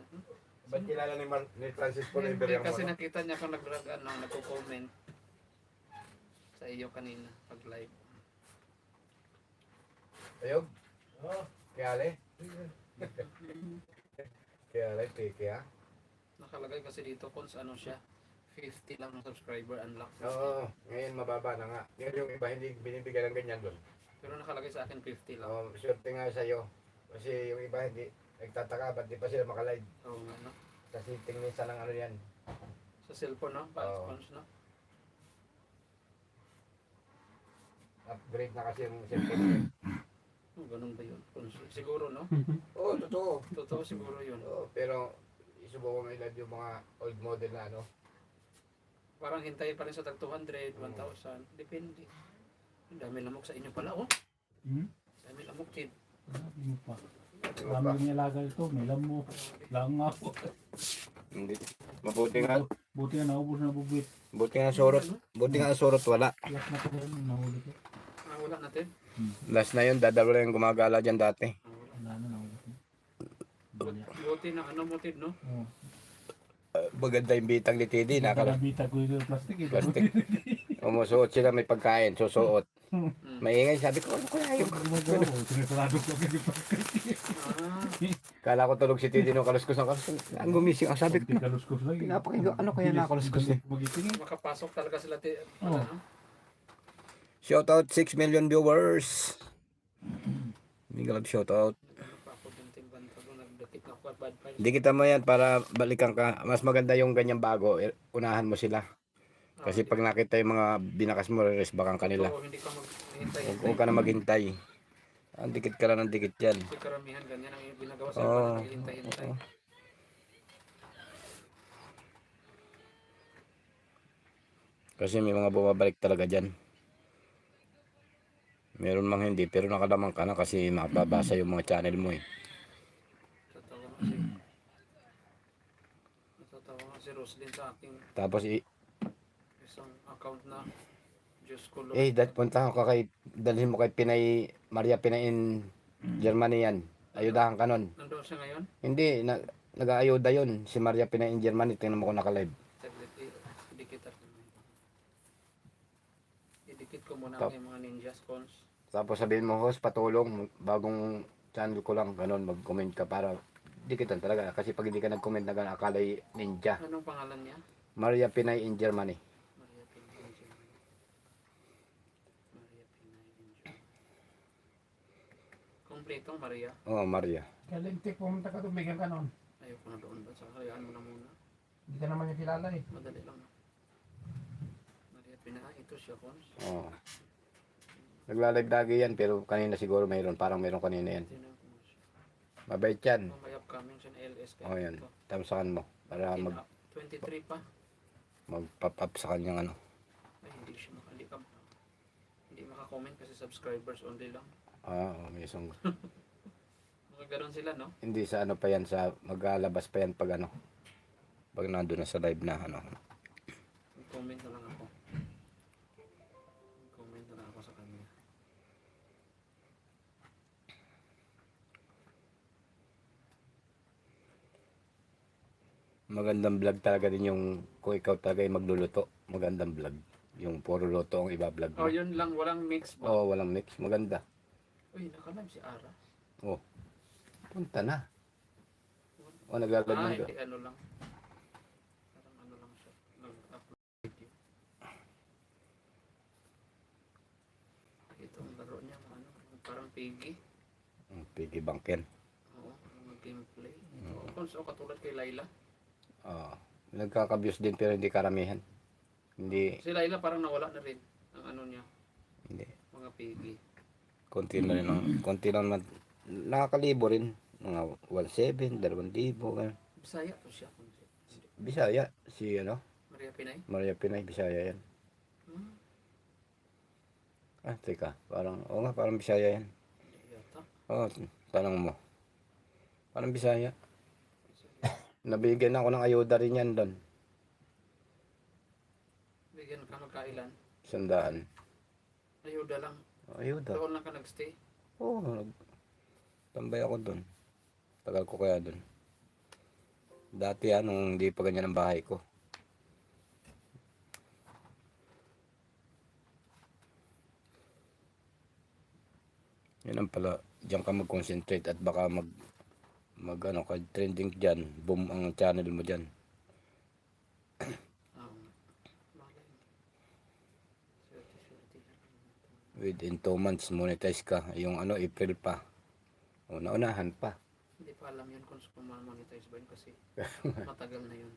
Ba't kilala ni Francis Forever hindi yung kasi mga? nakita niya kung nagko-comment sa iyo kanina pag live. Ayog? Oo. Kiyale? Kiyale, peke ha? Nakalagay kasi dito kung ano siya, 50 lang ang subscriber unlock. Oo, ngayon mababa na nga. Yung iba hindi binibigyan ng ganyan doon. Pero nakalagay sa akin 50 lang. Oo, swerte nga sa'yo. Kasi yung iba hindi, nagtataka, ba't di pa sila makalive? Oo nga, no? Sa setting minsan ng ano yan. Sa cellphone, no? Oo. Phones, no? Upgrade na kasi yung cellphone. Oh, ganun ba yun? Siguro, no? Oo, totoo. Totoo siguro yun. Oo, pero isubukan mo ilad yung mga old model na ano. Parang hintayin pa rin sa tag 200, 1,000. Depende. Ang dami lamok sa inyo pala, oh. Hmm? Dami lamok, kid. Sabi mo pa. Di ba Dami pa? yung nilaga ito. May lamok. Langaw. Hindi. Mabuti nga. Buti nga naubos na bubwit. Buti nga surot. Buti nga surot wala. Last na ko rin. Nahuli ko. Wala natin. Last na yun, dadalo lang yung gumagala dyan dati. Wala na naubos na. Buti na ano mo, tid, no? Oh. Maganda yung bitang ni Tidi. Nakabita ko yung plastic. Eh. Plastic. Umusuot sila, may pagkain, susuot. Maingay, sabi ko, ano kaya yung... Gumagawa ko. Sinasarado ko kasi plastic. Ah, Kala ko tulog si Tidi nung kaluskos ng kaluskos. Ang gumising, ang sabi ko, Kaluskos lang. pinapakinggan, ano kaya nakaluskos eh? Magiting eh. makapasok talaga sila, tid. Oo. Ano? Shoutout 6 million viewers. Miguel of shoutout. Ano pa ako bunting banta doon, nagdatik na ako at bad vibes. Hindi kita mo yan para balikan ka. Mas maganda yung ganyang bago. Unahan mo sila. Kasi pag nakita yung mga binakas mo, resbakan kanila. Oo, hindi ka maghintay. Huwag ka na maghintay. Ang dikit ka lang ng dikit yan. Kasi karamihan ganyan ang ginagawa sa Oo. iba, naghihintay-hintay. Kasi may mga bumabalik talaga dyan. Meron mang hindi, pero nakalamang ka na kasi makababasa yung mga channel mo eh. Natatawa nga si natatawa nga si Roslyn sa aking Tapos isang account na Diyos ko Lord. punta ka kay, dalhin mo kay Pinay, Maria Pinay in Germany yan. Ayudahan ka nun. Nandoon siya ngayon? Hindi, nag-aayuda yun. Si Maria Pinay in Germany, tingnan mo kung naka-live. Saglit, idikit ako. Idikit ko muna Tap. ang mga ninjas cons. Tapos sabihin mo, host, patulong, bagong channel ko lang, ganun, mag-comment ka para dikitan talaga. Kasi pag hindi ka nag-comment na gano'n, akala'y ninja. Anong pangalan niya? Maria Pinay in Germany. Maria Pinay Angel. Maria Pinay Angel. Kompletong Maria. Oo, Maria. Kalintik, pumunta ka doon, bigyan ka nun. Ayoko na doon ba? Sa hayaan mo na muna. Hindi ka naman yung kilala eh. Madali lang. Maria Pinay, ito siya cons. Oo. Nagla-live lagi yan, pero kanina siguro mayroon, parang mayroon kanina yan. Tinan ko mo siya. Mabait yan. May upcoming siya na LS kaya Oo, yan. ito. Tamsakan mo, para 23 pa. mag-pop up sa kanyang ano. Ay, hindi maka-comment kasi subscribers only lang. May isang... Mga ganun sila, no? Hindi sa ano pa yan, sa maglalabas pa yan pag ano. Pag nandun na sa live na ano. Comment na lang ako. Comment na lang ako sa kanya. magandang vlog talaga din yung kung ikaw talaga yung magluluto. Magandang vlog. Yung puro luto ang iba-vlog mo. Oh, yun lang, walang mix ba? Oo, walang mix. Maganda. Uy, nakalive si Ara. Oh, punta na. O, naglalad Ah, ng hindi, ano lang. Parang ano lang siya. Nag-upload video. Ito ang laro niya, ano, parang piggy. piggy bankin. Oo, mga gameplay. Kung so, katulad kay Laila. Oo. Nagkaka-views din pero hindi karamihan. Hindi, Si Laila parang nawala na rin ang ano niya, hindi. mga piggy. Konti na rin ang, konti lang na, nakakalibo rin. Mga 1,700, 2,000, ganun. Bisaya to siya. Bisaya, si ano, Maria Pinay. Maria Pinay, Bisaya yan. Hmm, Ah, teka, parang, oo nga, parang Bisaya yan. hindi yata. Oo, tanong mo. Parang Bisaya. Nabigyan ako ng ayuda rin yan doon. Bigyan ka magkailan. 100. Ayuda lang. Ayuda. Doon lang ka nagstay. Oo, tambay ako doon. Tagal ko kaya doon. Dati anong hindi pa ganyan ang bahay ko. Yan ang pala, diyan ka mag-concentrate at baka mag ano ka trending diyan, boom ang channel mo diyan. Malay. Swerte. Within 2 months monetize ka. Yung ano, April pa. O, naunahan pa. Hindi pa alam yun kung monetize ba yun kasi matagal na yun.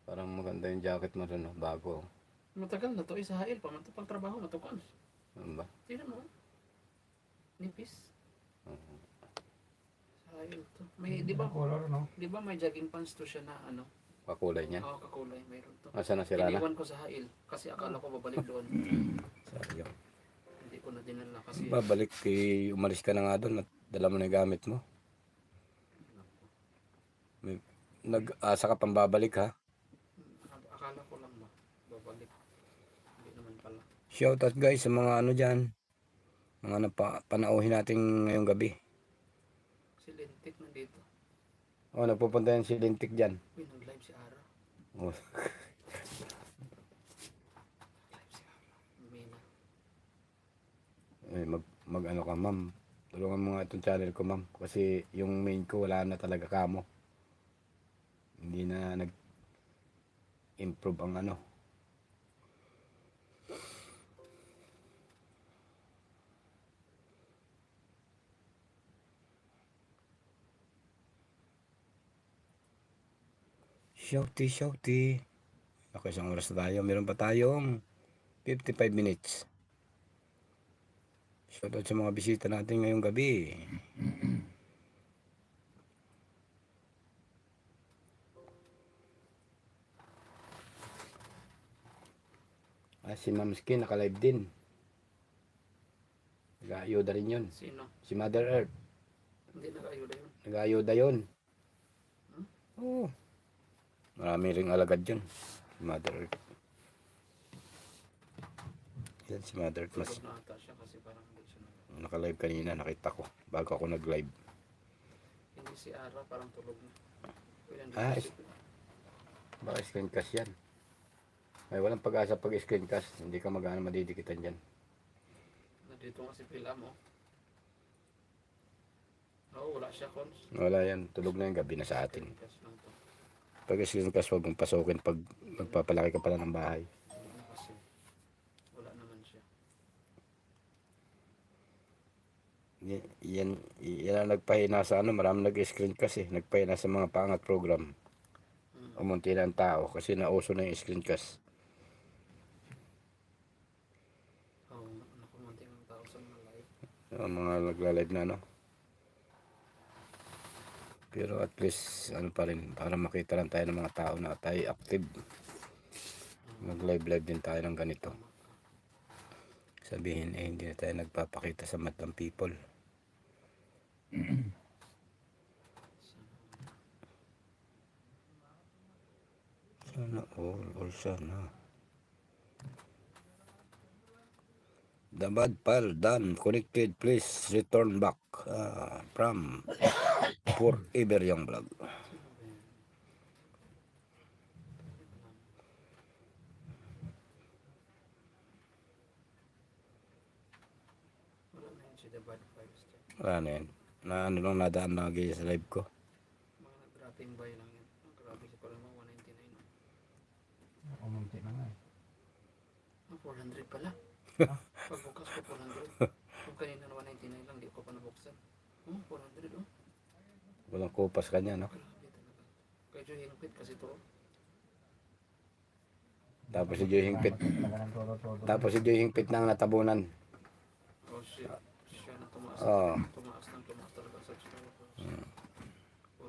Parang maganda yung jacket mo doon, no? Bago. Matagal na to, sa hail pa, pang trabaho na to kan. Ano ba? Tingnan mo. Nipis. Sa hail to. May, di ba, Color, no? di ba may jogging pants to siya na ano? Kakulay niya. Oo, kakulay, mayroon to. Asa na sila na? Iniwan ko sa hail kasi akala ko babalik doon. Sayang. Hindi ko na dinala kasi Babalik, umalis ka na nga doon at dala mo na yung gamit mo. Nag-asa ka pang babalik ha. akala ko lang ba babalik. Hindi naman pala. Shoutout guys sa mga ano dyan. Mga panauhin natin ngayong gabi. Si Lintik nandito. O, nagpupunta yan si Lintik dyan. Uy, nag-live si Ara. O, Live si Ara. Mina. mag ano ka ma'am. Tulungan mo nga itong channel ko ma'am. Kasi yung main ko wala na talaga kamo. Hindi na nag-improve ang ano. Shouty. Okay, isang oras na tayo. Meron pa tayong 55 minutes. Shoutout sa mga bisita natin ngayong gabi. Si Ma'am Skin naka-live din. Nag-aayuda rin yun. Sino? Si Mother Earth. Hindi nag-ayuda yun. Nag-aayuda yun. Oo. Marami ring alagad yun. Si Mother Earth. Yan si Mother Earth. Mas Tulog na ata siya kasi parang hindi siya naka-live kanina. Nakita ko. Bago ako nag-live. Hindi si Ara parang tulog na. Uy, nandito Ah, si- Baka screencast yan. Ay, walang pag-asa pag screencast. Hindi ka mag-ano madidikitan dyan. Nandito nga si Pilam oh. Oo, wala siya cons. Wala yan. Tulog na yung gabi na sa atin. Kasi lang to. Pag screencast, huwag mong pasukin pag magpapalaki ka pala ng bahay. Hindi na kasi. Wala naman siya. Yan ang nagpahina sa ano. Marami nag-screencast eh. Nagpahina sa mga paangat program. Umunti na ang tao kasi nauso na yung screencast. Oo, nakumunting ang tao sa mga live. Ang mga nagla-live na ano. Pero at least ano pa rin para makita lang tayo ng mga tao na tayo active. Mag-live din tayo ng ganito. Sabihin hindi na tayo nagpapakita sa madlang people. Sana all sana. The bad file done connected, please return back from forever yung vlog. Wala na yan. Na ano lang nadaan lagi sa live ko. Mga nag-dropping by lang yan. Grabe si pala mga 199. Umunti na nga eh. 400 pala. Pagbukas ko 400. Kung kanina na 199 lang, di ko pa nabuksan. 400 oh. Walang kupas kanya, no? Grabe talaga. Kaya Joy Hingpit kasi to. Tapos si Joy Hingpit. Talaga ng todo-todo. Tapos si Joy Hingpit nang natabunan. Oh shit. Siya na tumaas. Oo. Tumaas talaga sa subscribers.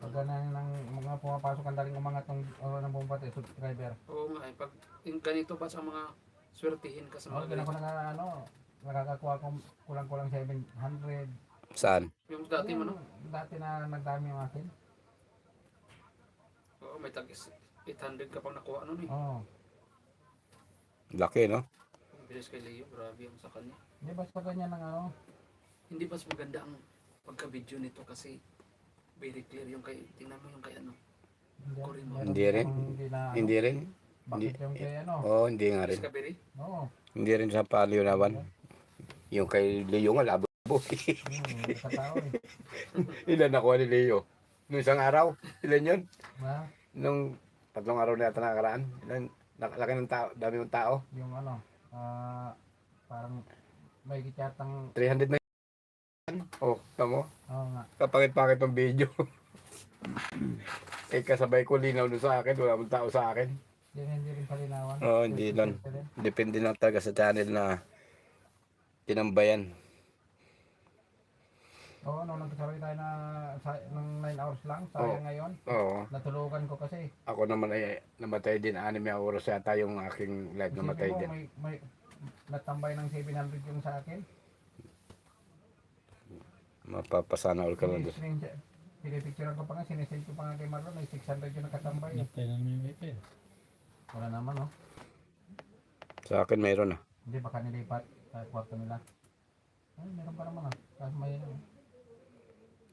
Pag ganun ng mga pumapasok ang daling umangat ng bumbate, subscriber. Oo nga eh. Pag ganito ba sa mga swertihin ka sa Oh, mga ganun ganito? ko na nakakakuha ko kulang-kulang 700. Saan? Yung dati mo no? Dati na nagdami yung akin. Oo, may tag 800 ka pang nakuha nun eh. Oo. Laki, no? Ang bilis kay Leo, grabe ang sa kanya. Hindi basta ganyan ng ano. Hindi mas maganda ang pagka-video nito kasi very clear yung kay, tingnan mo yung kay ano. Korean mo. meron Hindi rin. akong Hindi na, Hindi rin. Bakit yung kay ano? Oo, hindi nga rin. Discovery? Oo. Hindi rin sa Palionawan. Yung kay Leo nga, labo. Katao eh. Ilan nakuha ni Leo? Nung isang araw? Ilan yun? Ha? Nung 3 araw na yata nakakaraan? Ilan? Laki ng tao, dami ng tao. Yung ano, parang may kityatang, 300 na yan. Oh, tamo. oo nga. Kapakit-pakit ng video. Eh, kasabay ko linaw doon sa akin. Wala mong tao sa akin. Hindi rin palinawan. Oo, hindi lang. Depende lang talaga sa channel na tinambayan. Oo, nung nagkasabay tayo ng 9 hours lang, sayang ngayon. Oo. Natulugan ko kasi. Ako naman ay namatay din. 6 oras yata yung aking live namatay Isipin mo, din. may natambay ng 700 yung sa akin. Mapapasana all ka lang doon. Pinipicturean ko pa nga, sinisend ko pa nga kay Marlon, may 600 yung nakatambay. Naptay na naman yung wifi. Wala naman, no? Sa akin mayroon ah. Hindi, baka nilipat sa kwarto nila. Ay, meron pa naman ah. Kasi may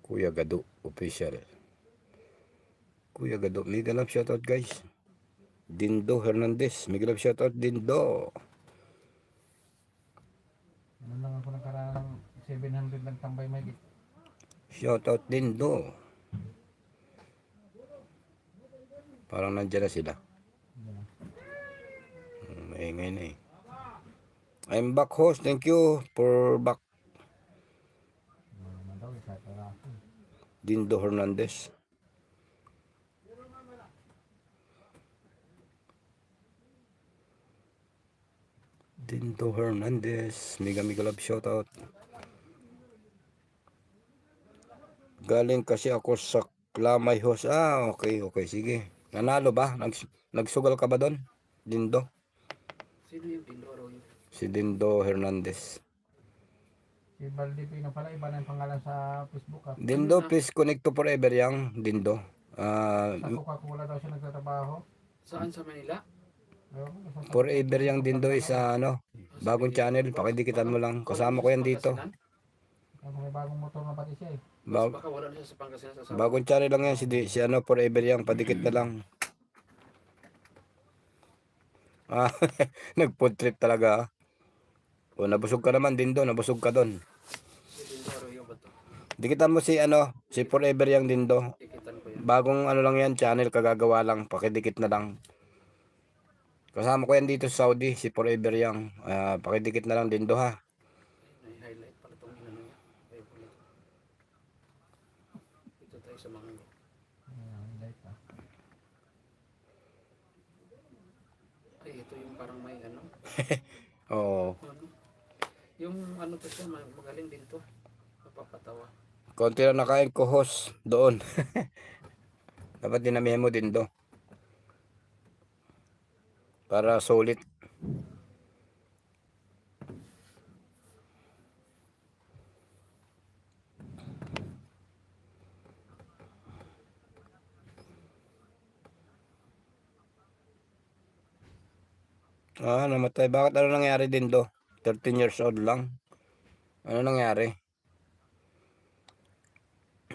Kuya Gado official. Kuya Gado, mega love shoutout guys. Dindo Hernandez, mega love shoutout Dindo. ano lang ako nagkaraan ng 700 lang tambay may git. Shoutout Dindo. Parang nandiyan na sila. Maingay na eh. I'm back host, thank you for back. Ano naman daw, isa para ako. Dindo Hernandez. Dindo Hernandez, mega love shoutout. Galing kasi ako sa Klamay host. Okay, sige. Nanalo ba? Nagsugal ka ba doon? Dindo? Sino yung Dindoro yun? Si Dindo Hernandez. Si Baldi Pino pala, iba na yung pangalan sa Facebook ah. Dindo, please connect to forever yang Dindo. Sa Coca-Cola daw siya nagtatrabaho. Saan sa Manila? Forever yang Dindo is bagong channel. Pakidikitan mo lang. Kasama ko yan dito. May bagong motor na pati siya eh. Baka wala na siya sa Pangasinan sa Bagong channel lang yan. Si forever yang. Padikit na lang. Nag-food trip talaga. O, nabusog ka naman Dindo. Nabusog ka doon. Si Dindoro yung ba to? Dikitan mo si forever yang Dindo. Tikitan ko yan. Bagong lang yan, channel, kagagawa lang, pakidikit na lang. Kasama ko yan dito sa Saudi, si Forever Young. Pakidikit na lang din do ha. May highlight pala itong inano niya. Kaya pala. Dito tayo sa mga ay ito yung parang may ano. Oo. Ano? Yung ano to siya, magaling din to. Napapatawa. Konti lang nakain ko host doon. Dapat dinamihan mo din do. Para solid. Namatay. Bakit ano nangyari din do? 13 years old lang. Ano nangyari?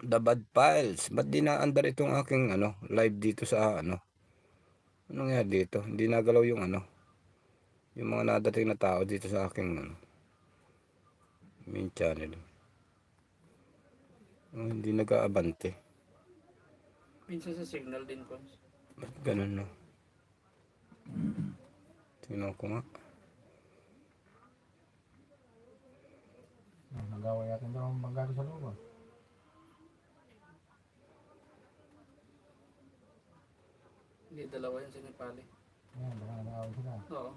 The Bad Files. Ba't di na-under itong aking live dito sa Ano nangyari dito? Hindi nagalaw yung yung mga nadating na tao dito sa aking main channel. Hindi nag-aabante. Minsan sa signal din, Cons. Ba't ganun, no? Tingnan ko nga. Nagawa yakin daw ang banggago sa loob. Hindi, dalawa yan sa Nepali. Yan, baka nag-aaway sila. Oo.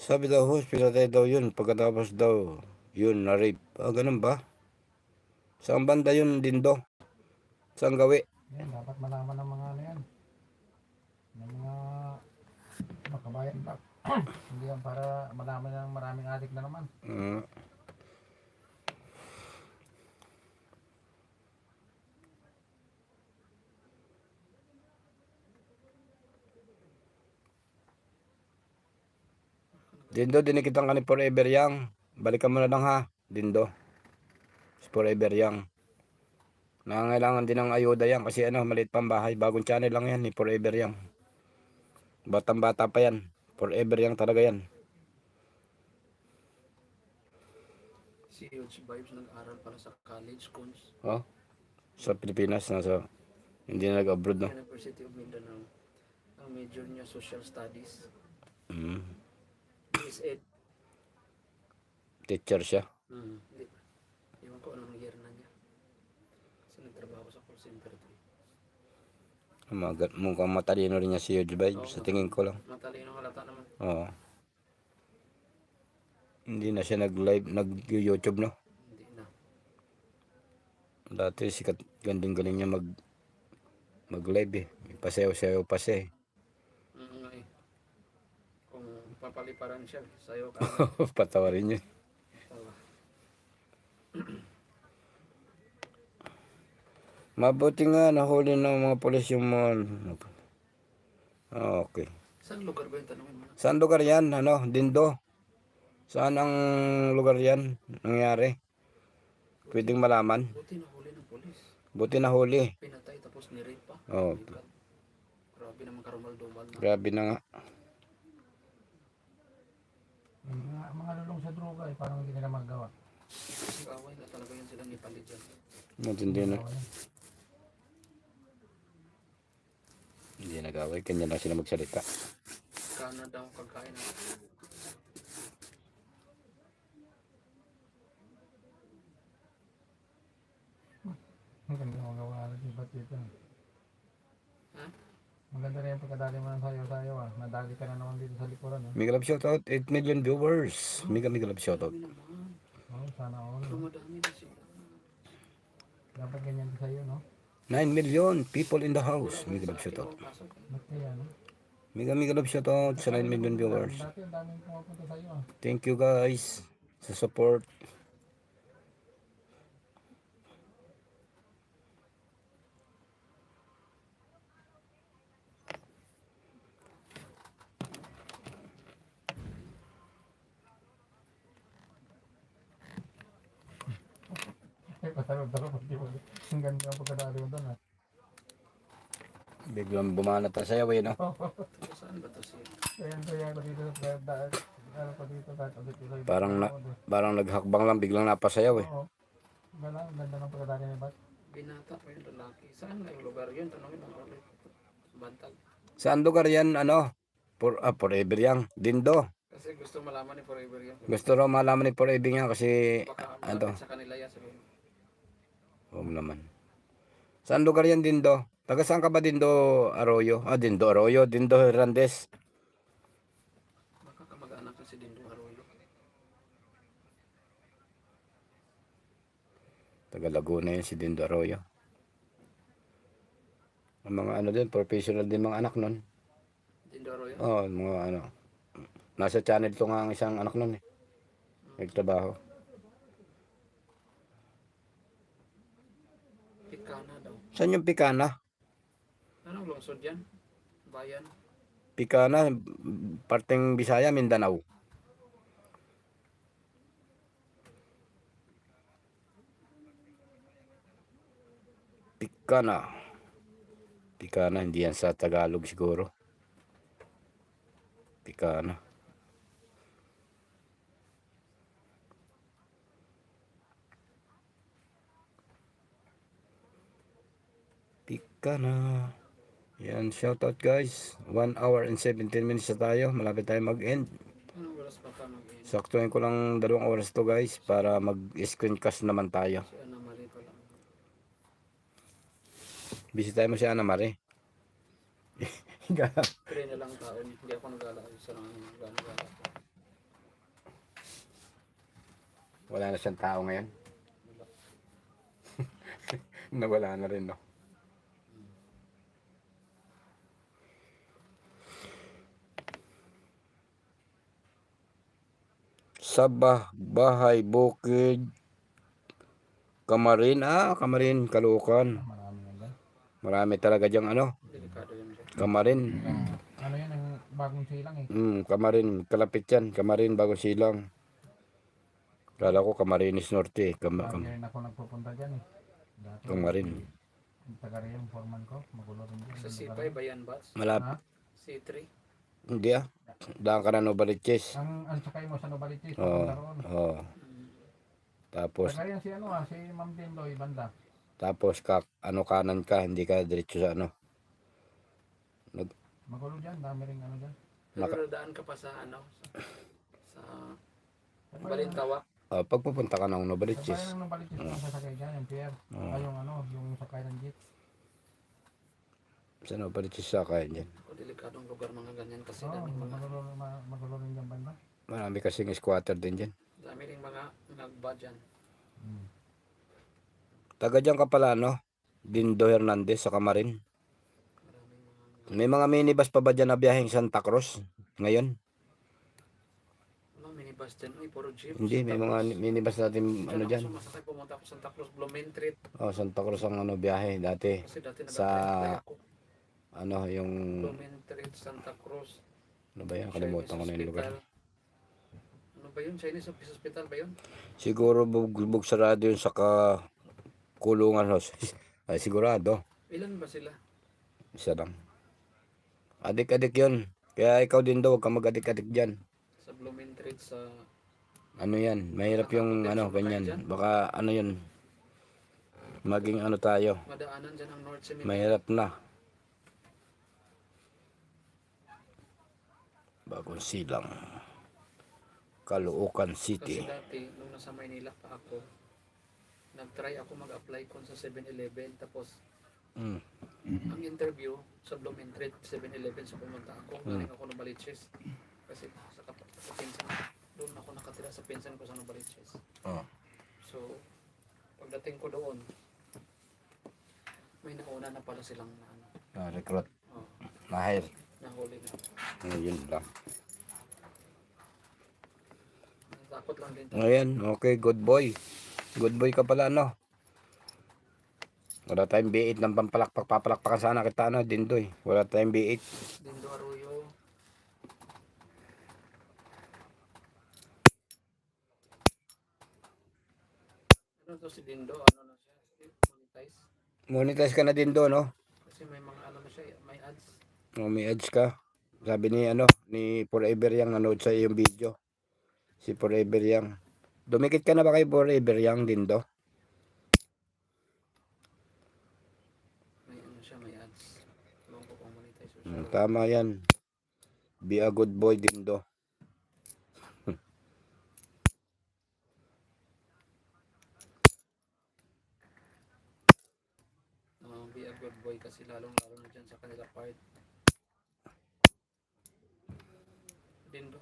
Sabi daw, host, pinatay daw yun. Pagkatapos daw, yun, na-rape. Ah, ganun ba? Saan banda yun, Dindo? Saan gawi? Yan, dapat malaman ng mga ano yan. Ng mga makabayan ba? Hindi yan para malaman ng maraming adik na naman. Dindo, dinikitan ka ni Forever Young. Balikan mo na lang ha, Dindo. Forever Young. Nangangailangan din ng ayuda yan kasi ano, maliit pang bahay. Bagong channel lang yan ni Forever Young. Batang bata pa yan. Forever Young talaga yan. Si Huge Vibes nag-aral pala sa college, Cons. Oh, sa Pilipinas, hindi na nag-abroad, no? University of Mindanao. Ang major niya, Social Studies. Mm. Is it? Teacher siya. Hindi. Ewan ko anong year na niya. Kasi nagtrabaho sa call center. Mukhang matalino rin niya si Huge Vibes. Sa tingin ko lang. Matalino halata naman. Oo. Hindi na siya nag-live, nag-YouTube, no? Hindi na. Dati sikat, ganding-galing niya mag-live eh. May pasayaw-sayaw pa siya eh. Nga eh. Kung papaliparan siya, sayo ka. Patawarin niya. Tawa. Mabuti nga, nahuli ng mga polis yung mga... Ah, okay. Saan lugar ba yung tanongin mo? Saan lugar yan? Ano? Dindo? Saan ang lugar yan nangyari? Pwedeng malaman. Buti nahuli ng polis. Buti nahuli. Pinatay tapos ni-rape pa. Oh, My God. Grabe naman karumal-dumal na. grabe na nga. Yung mga lulong sa droga eh, parang hindi nila magawa. Away na talaga yan silang ipalit dyan. Matindi na. Hindi nag-away. Kanya lang sila magsalita. Canada ang kagkain na. Ang ganda ng magawa natin iba't dito. Ha? Maganda rin yung pagkadali mo ng sayo-sayo ah. Nadali ka na naman dito sa likuran eh. Mega love shoutout. 8 million viewers. Mega love shoutout. Dami naman. Oh, sana all. Pero madami na sila. Dapat ganyan din sa'yo no? 9 million people in the house. Mega love shoutout. Ba't kaya no? Mega love shoutout sa 9 million viewers. Dati ang daming pumapunta sa'yo ah. Thank you guys sa support. Eh, pasarap-sarap pag di mo. Ang ganda ang pagkadali mo doon ah. Biglang bumanat na sayaw eh, no? Saan ba to siya? Kaya ko dito sa daan. Ano pa dito kahit ulit dito. Parang naghakbang lang, biglang napasayaw eh. Oo. Ganda, ang ganda ng pagkadali ni Bat. Binata pa yung lalaki. Saan na yung lugar yun? Tanongin mo ulit. Bantag. Saan lugar yan, ano? Forever Young. Dindo. Kasi gusto malaman ni Forever yan. Gusto raw malaman ni Forever Young kasi, Baka ano? malapit sa kanila yan. Sabihin. Oo naman. Saan lugar yan, Dindo? Taga saan ka ba, Dindo Arroyo? Ah, Dindo Arroyo, Dindo Hernandez. Baka kamag-anak na si Dindo Arroyo. Taga Laguna yun si Dindo Arroyo. Ang mga ano din, professional din mga anak nun. Dindo Arroyo? Oo, mga ano. Nasa channel to nga ang isang anak nun eh. Nagtrabaho. Pikana daw. Saan yung Pikana? Anong lungsod yan? Bayan? Pikana, parteng Bisaya, Mindanao. Pikana. Pikana, hindi yan sa Tagalog siguro. Pikana. ka na. Yan, shoutout guys. 1 hour and 17 minutes na tayo. Malapit tayo mag-end. Anong oras ba ka mag-end? Saktuhin ko lang 2 oras to guys para mag-screencast naman tayo. Si Ana Marie pa lang. Bisitahin mo si Ana Marie. Pray na lang taon. Hindi ako nag-alala. Isa lang ang nag-alala ko. Wala na siyang tao ngayon. Nawala na rin, no? Sabah, Bahay, Bukid, Kamarin. Kamarin, Caloocan. Marami yan dyan. Marami talaga diyang ano, Delikado yun dyan. Kamarin. Ano yan, ang bagong silang eh. Kamarin, kalapit yan. Kamarin, Bagong Silang. Kala ko Camarines Norte. Lagi rin ako nagpupunta dyan eh. Dati, Kamarin. yung taga rin yung foreman ko, magulo rin dyan. Sa C5 ba yan, Bats? Malapit. Ha? C3? Hindi Daan ka na Novaliches. Ang sakay mo sa Novaliches, Oo. papunta roon. Oo. Tapos, Taga yan si si Ma'am Dindoy, banda. kanan ka, hindi ka diretso sa ano. Magulo dyan, dami rin ano dyan. Pero daan ka pa sa ano? Sa Balintawa? Pagpupunta ka ng Sakay Novaliches. ng Novaliches yung sasakay dyan, yung pier. Oo. Yung yung sakay ng jeep. Sa Novaliches sa kaya dyan. O delikadong lugar mga ganyan kasi Oo, daming mga magulo rin dyan banda. Marami kasing squatter din dyan. dami ring mga nagba dyan. Taga dyan ka pala, no? Dindo Hernandez sa Kamarin. Maraming mga May mga minibus pa ba dyan na biyaheng Santa Cruz ngayon? minibus dyan. Ay, puro jeep. Hindi, may mga minibus natin ano dyan. Sumasakay, pumunta ako sa Santa Cruz, Blumentritt. Santa Cruz ang ano biyahe dati. Kasi dati Sa- nag-apply ako. Ano yung Blumentritt, Santa Cruz. ano ba yan? Kalimutan ko na yung lugar. Ano ba yun? Chinese Hospital ba yun? Siguro bugbog sarado yun sa kulungan. Ay sigurado. Ilan ba sila? Isa lang. Adik-adik yun. Kaya ikaw din daw, huwag kang mag-adik-adik dyan. Sa Blumentritt, sa... Ano yan, mahirap yung ano, ganyan. Baka ano yun, maging ano tayo, Madaanan dyan ang North Cemetery. mahirap na. Bagong Silang, Caloocan Kasi City. dati, nung nasa Maynila pa ako, nag-try ako mag-apply kon sa 7-Eleven. Tapos, Mm. ang interview sa Blumentritt, 7-Eleven, so pumunta ako. Galing ako ng Baliches. Kasi sa pinsan, doon ako nakatira sa pinsan ko sa Novaliches. Oh. So, pagdating ko doon, may nauna na pala silang Recruit. oh, Mahir. nahuli na. Yun lang. Takot lang din. Ayan, okay, good boy. Good boy ka pala, no? Wala tayong B8 ng pampalakpak, papalakpakan sana kita, ano, Dindoy. Wala tayong B8. Dindo Arroyo. Ano to si Dindo? Ano na siya? Monetize? Monetize ka na Dindo, no? Kasi may mga ano na siya, may ads. May ads ka. Sabi ni ano, ni Forever Young nanood sa iyong video. Si Forever Young. Dumikit ka na ba kay Forever Young Dindo? May ano siya, may ads. Ewan ko kung monetize o siya. Tama yan. Be a good boy Dindo. Be a good boy kasi lalong lalo na dyan sa kanila part. Dindo.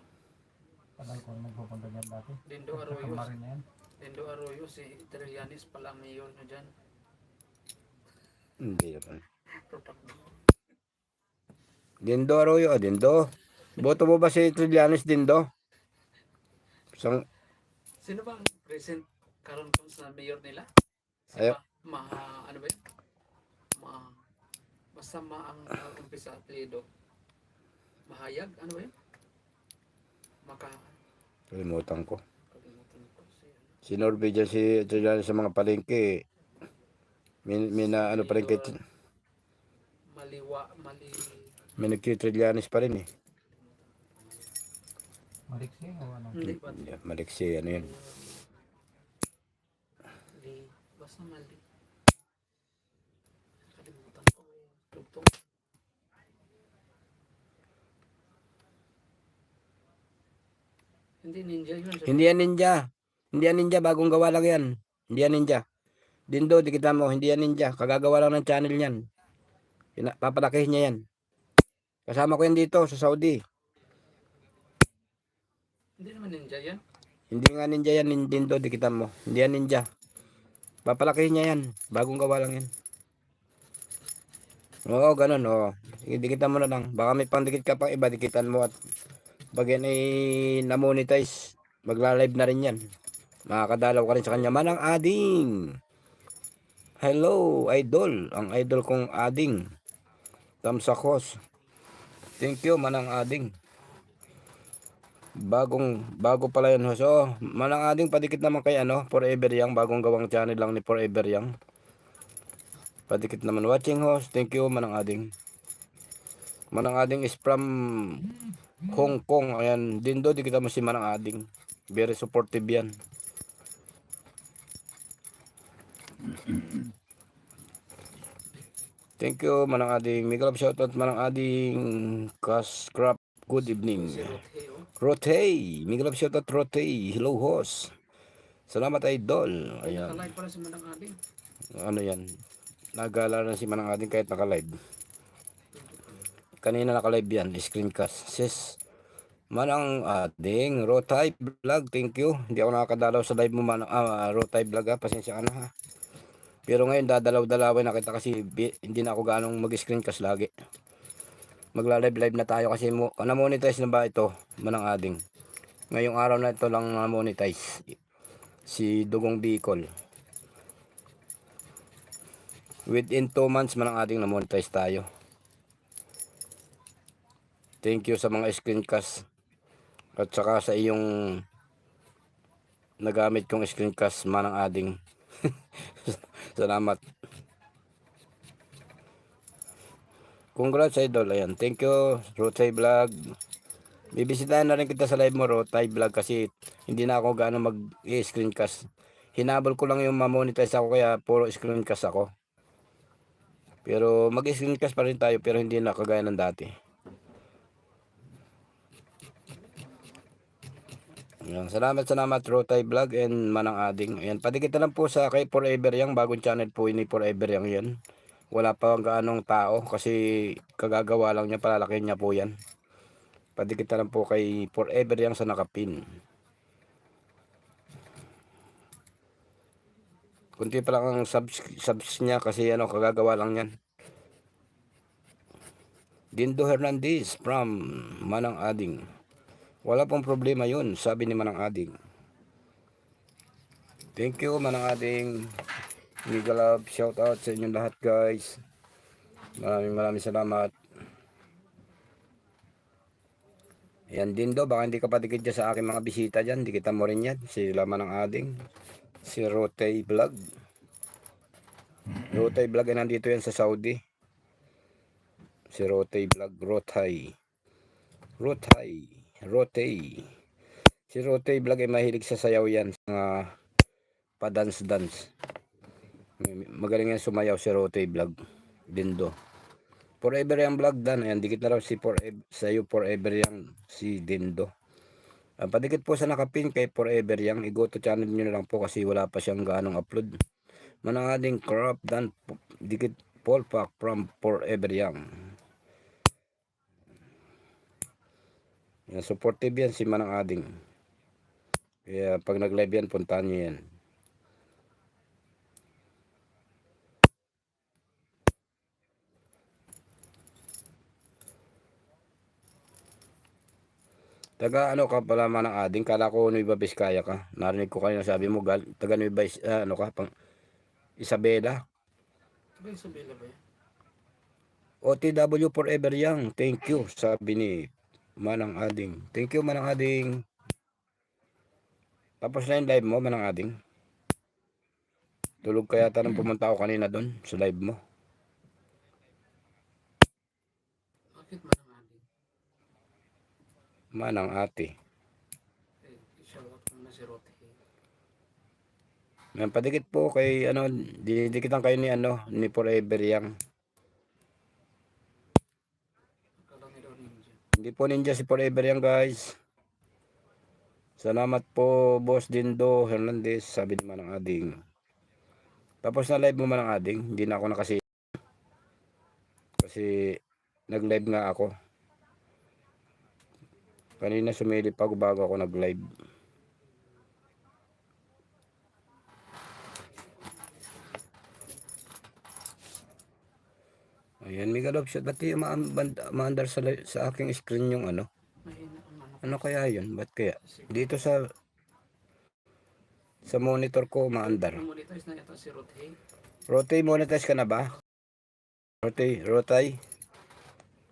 Tagal ko nagpupunta dyan dati. Dindo Sa Arroyo. Kamarin na yan. Dindo Arroyo, si Trillanes pala ang mayor na dyan. Hindi naman. Protakbo. Dindo Arroyo, Dindo. Boto mo ba si Trillanes Dindo? Sang Sino bang present karon kung sa mayor nila? Si Ayo. ano ba yun? Masama ang umpisa apelyido. Mahayag? Ano ba yun? kalimutan ko. Kalimutan ko si ano. Si Norby dyan si Trillanes sa mga palengke. May na ano pa rin kay may nagki-Trillanes pa rin eh. Maliksi o ano? Hindi ba? Maliksi, ano yun. Basta mali. Kalimutan ko. dito. Hindi ninja yun. Hindi yan ninja. Hindi yan ninja, bagong gawa lang yan. Hindi yan ninja. Dindo, di kita mo, hindi yan ninja. Kagagawa lang ng channel yan. Papalakihin niya yan. Kasama ko yan dito sa Saudi. Hindi naman ninja yan. Hindi nga ninja yan, Dindo, di kita mo. Hindi yan ninja. Papalakihin niya yan. Bagong gawa lang yan. Oo, ganun, oo. Sige, dikitan mo na lang. Baka may pandikit ka pang iba, dikitan mo at pag yan ay na-monetize, magla-live na rin yan. Makakadalaw ka rin sa kanya. Manang Ading. Hello, idol. Ang idol kong Ading. Tamsakos. Thank you, Manang Ading. Bago pala yun. So, Manang Ading, padikit naman kay Forever Young. Bagong gawang channel lang ni Forever Young. Padikit naman. Watching host. Thank you, Manang Ading. Manang Ading is from Hong Kong. Ayan. Dindo, di kita mo si Manang Ading. Very supportive yan. Thank you, Manang Ading. Miguel shoutout, Manang Ading. Cascrap, good evening. Si Rotheo. Rote. Miguel shoutout, Rote. Hello, host. Salamat, idol. Ay, Ayan. nakalive pala si Manang Ading. Ano yan? Nagala na si Manang Ading kahit nakalive. Kanina nakalive yan. Screencast. Sis. Manang Ading. Rotay vlog. Thank you. Hindi ako nakakadalaw sa live mo, Rotay vlog ha. Pasensya ka na ha. Pero ngayon dadalaw-dalawin na kita kasi hindi na ako ganong mag-screencast lagi. Magla-live na tayo kasi na-monetize na ba ito, Manang Ading? Ngayong araw na ito lang na-monetize. Si Dugong Bicol. Within 2 months, Manang Ading, na-monetize tayo. Thank you sa mga screencast. At saka sa iyong nagamit kong screencast, Manang Ading. Salamat. Congrats, idol. Ayan. Thank you, Rotay Vlog. Bibisitahin na rin kita sa live mo, Rotay Vlog, kasi hindi na ako gaano mag-screencast. Hinabol ko lang yung ma-monetize ako, kaya puro screencast ako. Pero mag-screencast pa rin tayo, pero hindi na kagaya ng dati. Ayan, salamat Rotay Vlog and Manang Ading. Ayan, padikit na lang po sa kay Forever Young, bagong channel po ni Forever Young yan. Wala pa gaanong tao kasi kagagawa lang niya, palalakihin niya po yan. Padikit na lang po kay Forever Young sa nakapin. Kunti pa lang ang subs niya kasi kagagawa lang yan. Dindo Hernandez from Manang Ading. Wala pong problema yun, sabi ni Manang Ading. Thank you, Manang Ading. Mega love, shout out sa inyong lahat, guys. Maraming salamat. Ayan, Dindo, baka hindi ka patikid dyan sa aking mga bisita dyan. Di kita mo rin yan. Sila Manang Ading. Si Rotay Vlog. Rotay Vlog ay nandito yan sa Saudi. Si Rotay Vlog, Rotay. Si Rotay Vlog ay mahilig sa sayaw yan, sa pa-dance. Magaling yan sumayaw si Rotay Vlog. Dindo. Forever Young Vlog dan. Ayan, dikit na raw si Forever Young, si Dindo. Padikit po sa nakapin kay Forever Young. I-go to channel nyo na lang po kasi wala pa siyang gaanong upload. Manang Ading crop dan. Dikit Paul Pack from Forever Young. Yan, supportive yan si Manang Ading. Kaya pag nag-live yan, puntahan nyo yan. Taga ano ka pala, Manang Ading? Kala ko Nueva Vizcaya ka. Narinig ko kayo sabi mo taga Nueva Isabela. Sabi Isabela ba yan? OTW Forever Young. Thank you, sabi ni Manang Ading. Thank you, Manang Ading. Tapos na yung live mo, Manang Ading. Tulog kaya tanong pumunta ako kanina doon sa live mo. Bakit Manang Ading? Manang Ate. Shoutout ko na si Rotheo. Yan, padikit po kay didikitan kayo ni ni Forever Young. Hindi po ninja si Forever yan guys. Salamat po Boss Dindo Hernandez, sabi ni Manang Ading. Tapos na live mo Manang Ading, hindi na ako kasi nag-live nga ako. Kanina sumilip ako bago ako nag-live. Ayan, Mega Love Shot. Ba't yung maandar sa aking screen yung ano? Mahina ang ano. Ano kaya yun? Ba't kaya? Dito sa monitor ko maandar. Monetize na ito si Rothe. Rotay, monetize ka na ba? Rotay.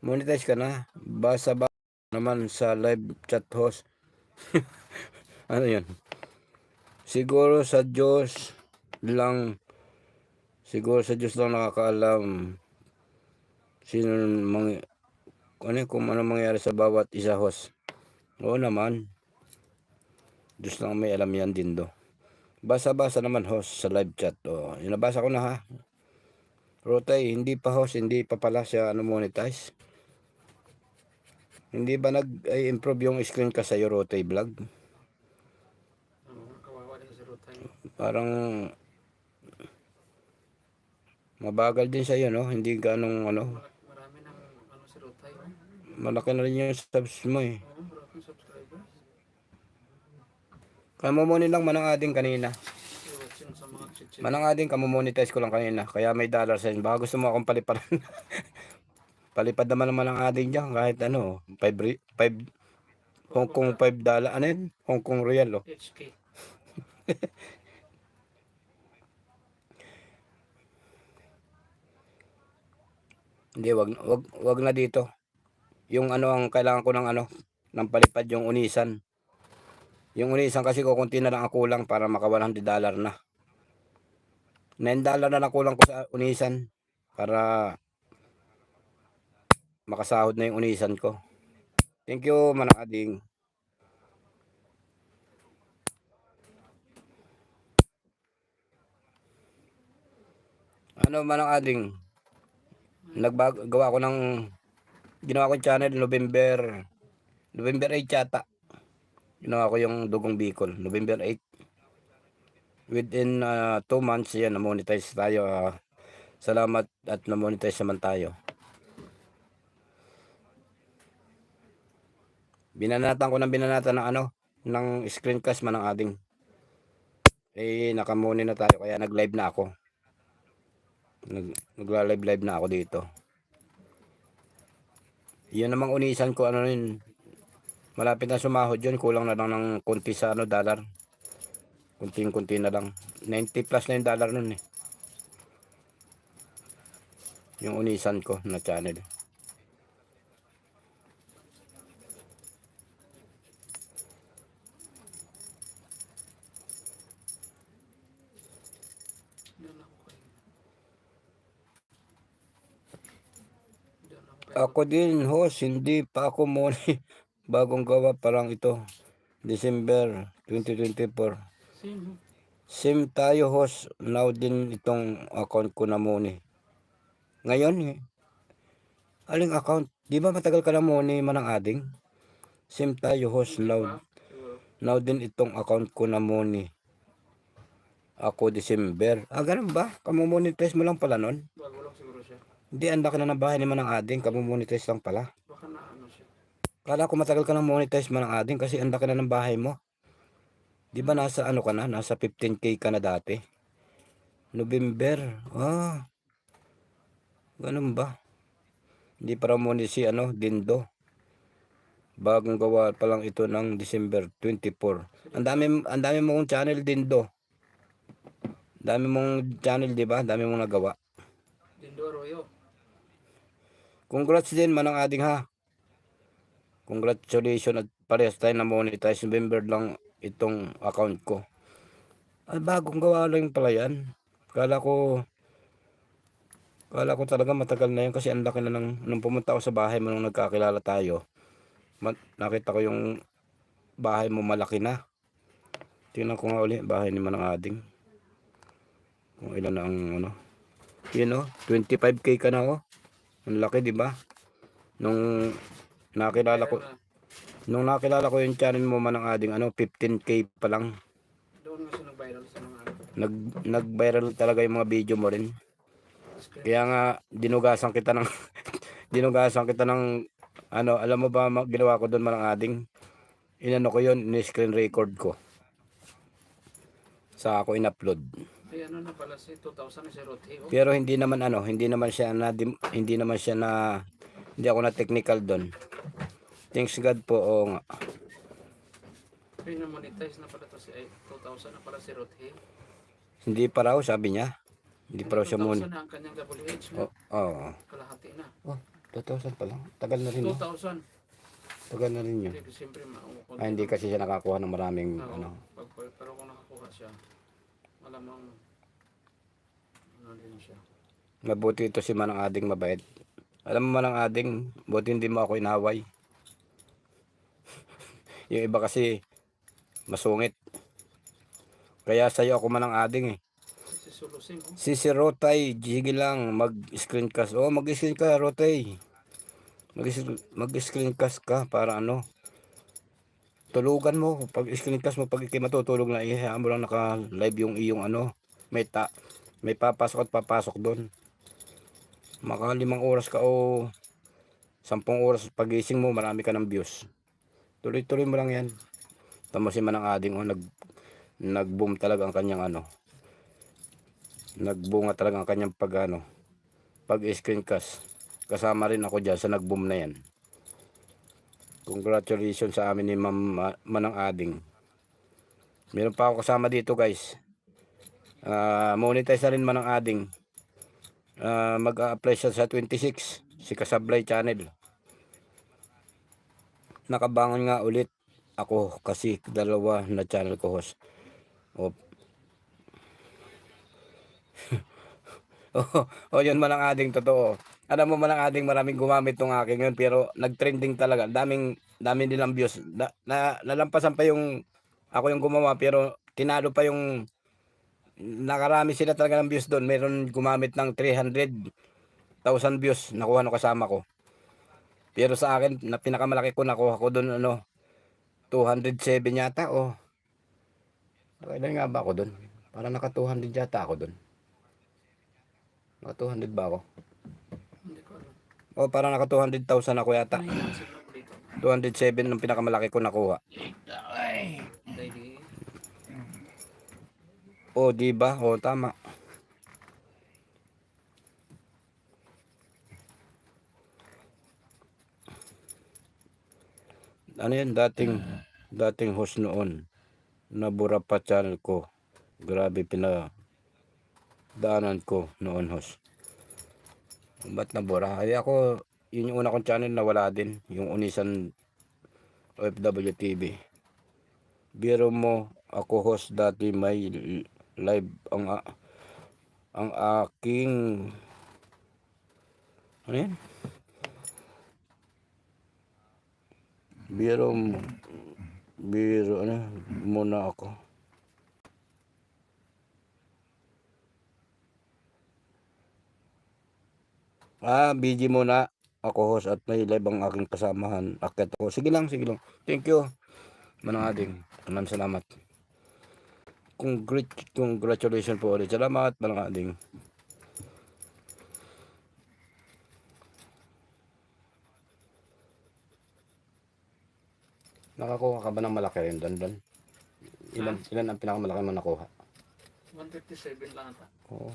Monetize ka na? Basa ba naman sa live chat host? Ano yun? Siguro sa Diyos lang nakakaalam sino kung ano mangyari sa bawat isa host. Oo naman. Diyos lang may alam yan din do. Basa-basa naman host sa live chat. Oh, nabasa ko na ha. Rotay, hindi pa host, hindi pa pala siya monetize. Hindi ba nag-improve yung screen ka sa Rotay vlog? Kawawa din si Rothe. Parang mabagal din sa iyo, no? Hindi ganong Marami ng ano si Rothe. malaki na rin yung subs mo eh. Oo, maraming subscribers. Kamumuni lang Manang Ading kanina. I-watching sa mga chichi. Manang Ading, kamumonetize ko lang kanina. Kaya may dollar sign. Baka gusto mo akong paliparan. Palipad naman naman ang Ading dyan. Kahit 5 Hong Kong $5. Ano yun? Hong Kong Real, oh. HK. Hindi, wag na dito. Yung ang kailangan ko ng palipad yung unisan. Yung unisan kasi kukunti na lang ang kulang para maka $100 na. $9 na lang kulang ko sa unisan para makasahod na yung unisan ko. Thank you, Manang Ading. Ano, Manang Ading? Gawa ko ginawa ko channel November 8 yata. Ginawa ko yung Dugong Bicol, November 8. Within 2 months yan, na-monetize tayo. Salamat at na-monetize naman tayo. Binanatan ko ng screencast Manang Ading. Nakamuni na tayo kaya nag-live na ako. Nagla-live na ako dito. Yun namang unisan ko malapit na sumahod yun, kulang na lang ng konti sa dollar. Kunting-kunti na lang. 90 plus na yung dollar nun eh. Yung unisan ko na channel. Ako din host, hindi pa ako muni. Bagong gawa pa lang ito. December 2024. Same tayo host. Now din itong account ko na muni. Ngayon aling account? Di ba matagal ka na muni Manang Ading? Same tayo host. Now din itong account ko na muni. Ako December. Ganun ba? Kamumonetize mo lang pala nun? Bago lang siguro siya. Hindi, ang laki na ng bahay ni Manang Ading. Kamumonetize lang pala. Baka na ano siya. Kala ko matagal ka nang monetize Manang Ading kasi ang laki na ng bahay mo. Di ba nasa ka na? Nasa 15K ka na dati. November. Ganun ba? Hindi para muna si Dindo. Bagong gawa pa lang ito ng December 24. Ang dami mong channel Dindo. Dami mong channel, di ba? Dami mong nagawa. Dindo Arroyo. Congrats din Manang Ading ha. Congratulations at parehas tayo na monetize. November lang itong account ko. Bagong gawa lang pala yan. Kala ko talaga matagal na yun kasi ang laki na nung pumunta ako sa bahay mo nung nagkakilala tayo. Nakita ko yung bahay mo malaki na. Tingnan ko nga uli bahay ni Manang Ading. Kung ilan na ang 25K ka na Ang laki, di ba? Nung Nakilala ko, Kaya na, nung nakilala ko yung channel mo Manang Ading, 15K pa lang. doon nga siya nag-viral sa mga ano. Nag-viral talaga yung mga video mo rin. Screen. Kaya nga dinugasan kita ng dinugasan kita ng ano, alam mo ba ginawa ko doon Manang Ading? Inano ko yun, ni-screen record ko. Sa ako in-upload. Ay ano na pala si 2000 na si Rothi. Oh. Pero hindi naman ano, hindi naman siya na hindi ako na technical doon. Thanks God po, oo nga. Pinamonetize na pala to si 2000 na pala si Rothi. Hindi pa raw, sabi niya. Hindi pa raw siya 2000 na ang kanyang WH mo. Oo. Kalahati na. 2,000 pa lang. Tagal na rin. No? 2000. Tagal na rin yun. Hindi siyempre Hindi kasi siya nakakuha ng maraming ano. Pero kung nakakuha siya, malamang ano din siya. Mabuti ito si Manang Ading mabait. Alam mo Manang Ading, buti hindi mo ako inaway. Yung iba kasi masungit. Kaya sa'yo ako Manang Ading eh. Si Sulusing, oh. Si Rotay, sige lang, mag-screencast. Oh, mag-screen ka, Rotay. Mag-screencast ka para ano. Tulugan mo, pag screencast mo, pag ikay matutulog na, ihayaan mo lang naka-live yung iyong ano. May papasok at papasok doon. Maka 5 oras ka o 10 oras pagising mo, marami ka ng views. Tuloy-tuloy mo lang yan. Tama si Manang Ading, oh, nag-boom talaga ang kanyang ano. Nagbunga talaga ang kanyang pag-screencast. Kasama rin ako dyan sa nag-boom na yan. Congratulations sa amin ni Manang Ading. Meron pa ako kasama dito guys. Monetize na rin Manang Ading. Mag-a-apply siya sa 26. Si Kasablay Channel. Nakabangon nga ulit ako kasi dalawa na channel ko host. Yun Manang Ading, totoo. Alam mo Manang Ading, maraming gumamit tong aking yun, pero nag-trending talaga. Daming nilang views. Nalampasan pa yung ako yung gumawa, pero tinalo pa yung nakarami sila talaga ng views doon. Meron gumamit ng 300,000 views nakuha no kasama ko. Pero sa akin, na pinakamalaki ko nakuha ko doon 207 yata kailan nga ba ako doon? Parang naka 200 yata ako doon. Naka 200 ba ako? Hindi ko alam. Parang naka 200,000 ako yata. Ano yung signal ko dito? 207 ang pinakamalaki ko nakuha. Daily. Di ba? Tama. Ano yan? Dating host noon. Nabura pa channel ko. Grabe pinadaanan ko noon host. Ba't nabura? Ay ako, yun yung una kong channel na wala din. Yung Unisan OFW TV. Biro mo, ako host dati may live ang aking ano yan? Biro ano muna ako. BG muna ako host at may live ang aking kasamahan. Akit ako. Sige lang. Thank you. Manang Ading. Maraming salamat. Congratulations po ulit. Salamat Manang Ading. Nakakuha ka ba ng malaki rin doon? Ilan ang pinakamalaki mo nakuha? 157 lang ata. Oo.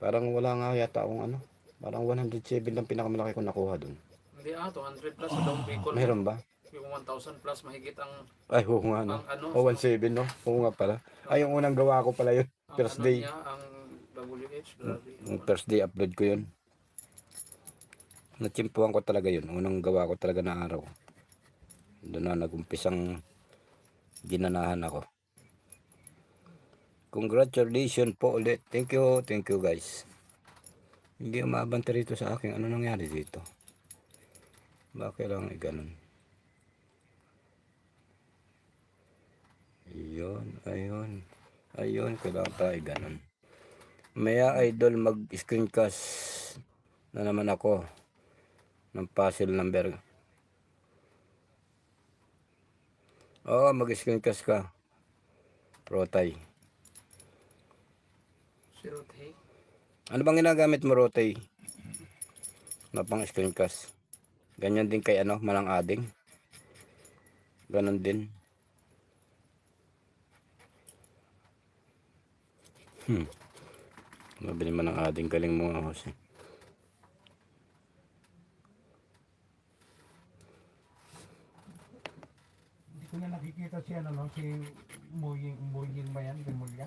Parang wala nga yata akong ano. Parang 107 lang pinakamalaki ko nakuha doon. Hindi 200 plus sa Daw Bicol. Mayroon ba? Yung 1,000 plus mahigit ang Ay, oo nga no. ang ano. 17 no? Oo nga pala. Ay, yung unang gawa ko pala yun. Ang First ano day. niya, ang WH, grabe. Yung first day upload ko yun. Natsimpuan ko talaga yun. Unang gawa ko talaga na araw. Doon na nagumpisang ginanahan ako. Congratulations po ulit. Thank you guys. Hindi umabante rito sa akin. Ano nangyari dito? Bakit lang ganun? Ayun, kailangan tayo ganun. Maya idol mag-screencast na naman ako ng puzzle number Oo, mag-screencast ka. Rotay. Si Rothe. Ano bang ginagamit mo, Rotay? Na pang screencast. Ganyan din kay ano, Manang Ading. Ganon din. Mabili Manang Ading, galing mo nga, Jose. Hindi ko na nakikita si ano, no? Si Muying ba yan? Gemulya?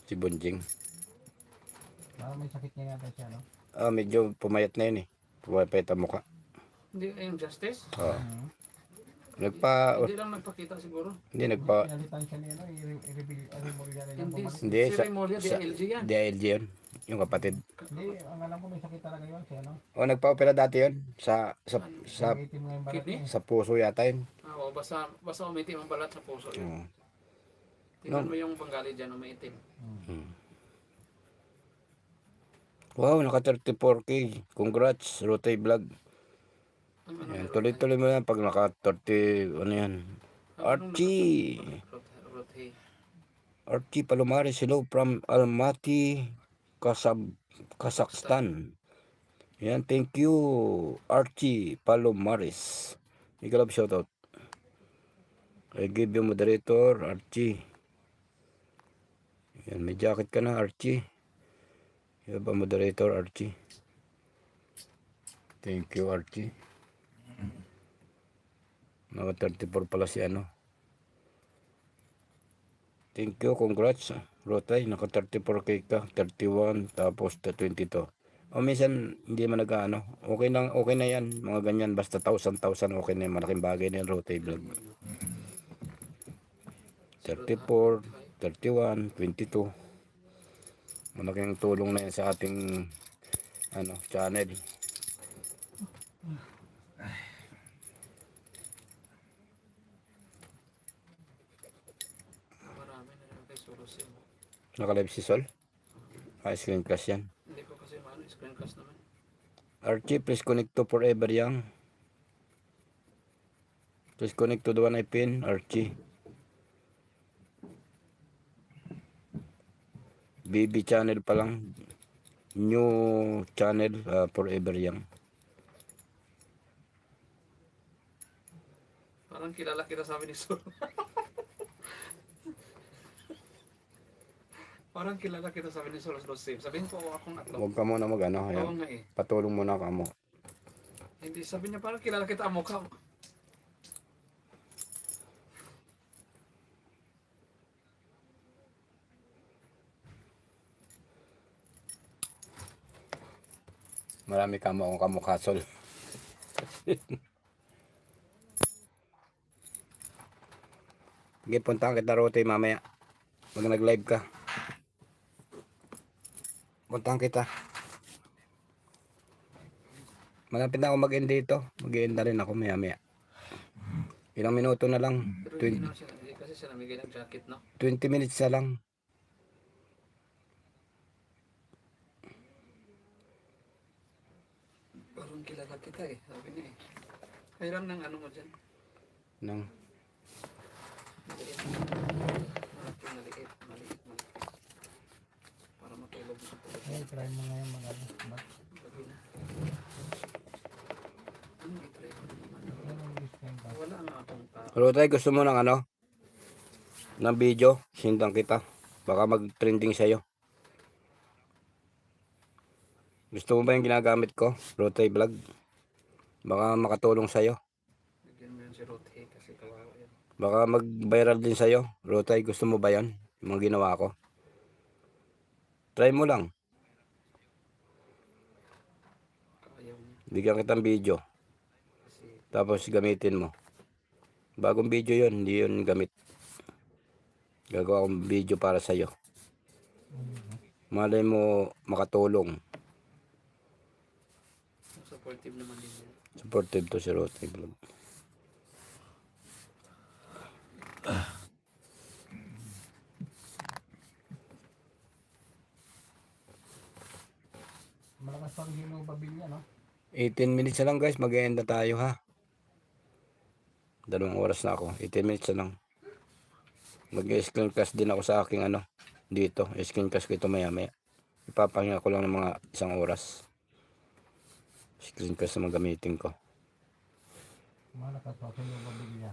Si Bonjing. May sakit niya yata siya, no? Medyo pumayat na yun eh. Pumayat ang mukha. Hindi, yung Justice. Oo. Mhm. Hindi lang nagpakita siguro. Hindi nagpa, Pinalitan siya ni ano, i-remulya nila Hindi, bumalik. Hindi, si sa- Remolia, sa- DLG yan. DILG yun. Yung kapatid. Hindi, ang alam ko may sakit talaga yun, si ano? Nagpa-opera dati yun. Sa May itim nga yung balat Kidney? niya, sa puso yata yun. Oo, basta umitim ang balat sa puso yun. Oo. Tingnan mo yung Bengali dyan, umiitim. Wow, naka 34K. Congrats, Rotay Vlog. Ang ano Yan, ni tuloy-tuloy mo yan pag naka 30, ano yan. Rothe? Archie. Rothe. Archie Palomares, hello from Almaty, Kazakhstan. Yan, thank you, Archie Palomares. Big love shoutout. I give you moderator, Archie. Yan, may jacket ka na, Archie. You have a moderator, Archie. Thank you, Archie. Naka 34 pala si ano. Thank you, congrats. Rotay, naka 34K ka, 31, tapos 22. Minsan, hindi man nag-ano. Okay na yan. Mga ganyan, basta 1,000, okay na yan. Malaking bagay na yan, Rotay Vlog. 34, 31, 22. Malaking tulong na yan sa ating channel. Marami na rin kay Sorosim. Naka-live si Sol. Screencast yan. Hindi ko kasi maano, screencast naman. Archie, please connect to Forever Young. Please connect to the one I pin, Archie. BB channel pa lang. New channel, Forever Young. Parang kilala kita sabi ni Sol. Parang kilala kita sabi ni Sol Rosim. Sabihin ko akong atlo. Huwag ka muna mag-ano. Oo Ayan. nga eh. Patulong muna ka mo. Hindi, sabi niya parang kilala kita ang mukha. Marami ka mo akong kamukha, Sol. Sige, puntahan kita, Rote, mamaya. Pag nag-live ka. Puntahan kita. Malapit na ako mag-end dito. Mag-end na rin ako maya-maya. Ilang minuto na lang. Pero hindi na siya, kasi siya namigay ng jacket, no? 20 minutes na lang. Parang kilala kita eh, sabi niya eh. Kailan ng ano mo dyan? Nang, Maliit. Maliit. Para matulog mo sa tulog. try mo ngayon mag-ano. Gabi na. Ano i-try ko naman? Yan ang discount ka. Wala nga akong tao. Rote, gusto mo ng ng video? Sindang kita. Baka mag-trending sa'yo. Gusto mo ba yung ginagamit ko? Rote Vlog. Baka makatulong sa'yo. Bigyan mo yan si Rothe kasi kawawa yan. Baka mag-viral din sa'yo. Rotay, gusto mo ba yan? Yung mga ginawa ko. Try mo lang. Ayaw niya Bigyan kitang video. kasi Tapos gamitin mo. Bagong video yon, hindi yun gamit. Gagawa akong video para sa'yo. Malay mo makatulong. supportive naman din yan. Supportive to si Rotay Vlog. Malakas pang hilo pabilya, no? 18 minutes na lang guys, mag-end na tayo ha. 2 oras na ako. 18 minutes na lang. Mag-screencast din ako sa aking ano. Dito. Screencast ko ito maya maya. Ipapahinga ko lang ng mga 1 oras. Screencast na gamitin ko. Malakas pa sa yung pabigya.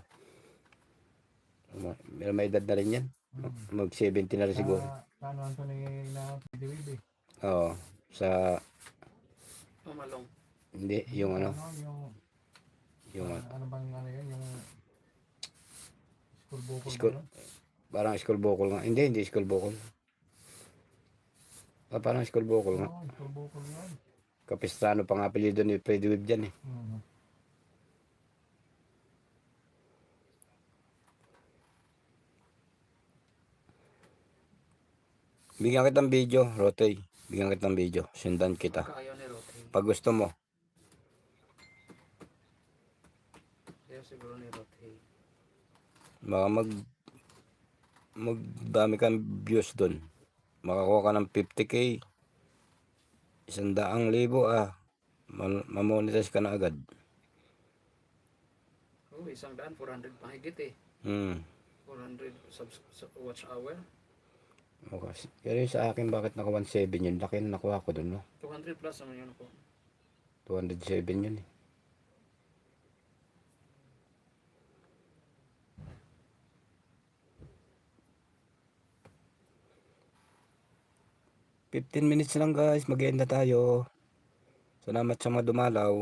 May edad na rin yan. Mag 70 na rin siguro. Sa ano Anthony na PDWB? Oo. Sa, Mamalong. hindi, yung ano. Yung Yung ano bang ano yun? Yung school bukol School. ba yun? parang school vocal nga. Hindi school vocal. Parang school vocal nga. Oo, school bukol yun. Kapistrano pa nga apelyido ni Freddy Webb dyan eh. Mhm. Bigyan kitang video, Rotoy. Bigyan kitang video. Sundan kita. Kaayaw ni Rocky. Pag gusto mo. Ayaw siguro ni Rocky. Baka magdami kang views doon. Makakuha ka ng 50k. 100,000 mamonetize ka na agad. Oh, 100, 400 pahigit eh. 400 watch hour. Okay. Pero yung sa akin, bakit naka 1.7 yun? Laki na nakuha ko doon, no? 200 plus naman yun ko. 207 yun eh. "15 minutes lang guys, mag-end na tayo. Salamat sa mga dumalaw.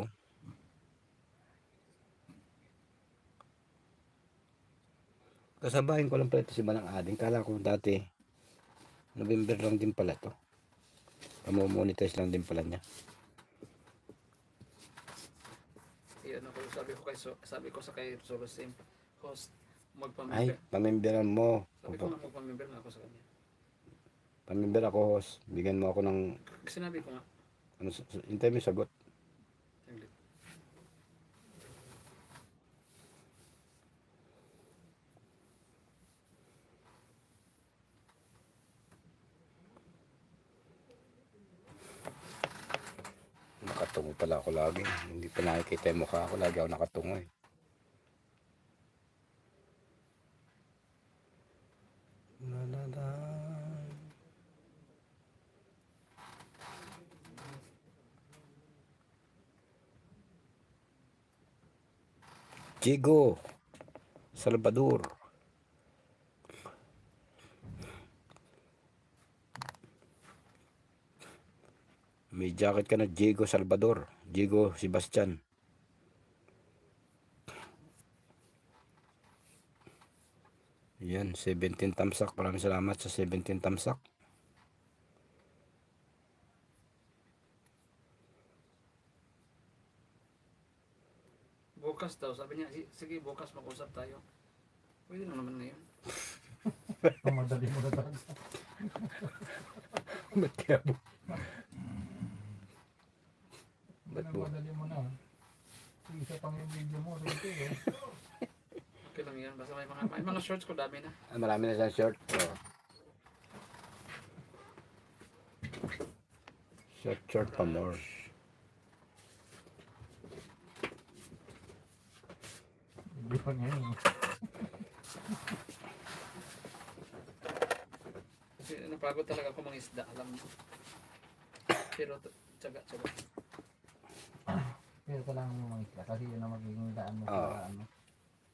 Kasabahin ko lang pala ito si Manang Ading. Kala ko dati, November lang din pala to. Pamomonetize lang din pala niya. Iyan ako, sabi ko sa kay Solo Sim host, Ay, magpamember. pamimberan mo. Sabi ko nga magpamember nga ako sa kanya. Pamimber ako, host. Bigyan mo ako ng, Sinabi ko nga, ano, hintay mo yung sagot. saglit. Nakatungo pala ako lagi. Hindi pa nakikita yung mukha ko. Lagi ako nakatungo eh. La, la, la. Jigo Salvador. May jacket ka na Diego Salvador. Diego Sebastian. Yan, 17 tamsak. Maraming salamat sa 17 tamsak. Bukas daw, sabi niya, sige bukas mag-usap tayo. Pwede na naman na yun. Madali mo na talaga. Ba't kaya mo? Ba't mo? Madali mo na. Isa pang yung video mo rito eh. Okay lang yan, basta may mga shorts ko dami na. Marami na siyang short. Oh. Short pa more. Hindi pa ngayon. Kasi napagod talaga ako mga isda, alam mo. Pero tsaga. Pero kailangan mo mga isla kasi yun ang magiging daan mo Oo. para ano,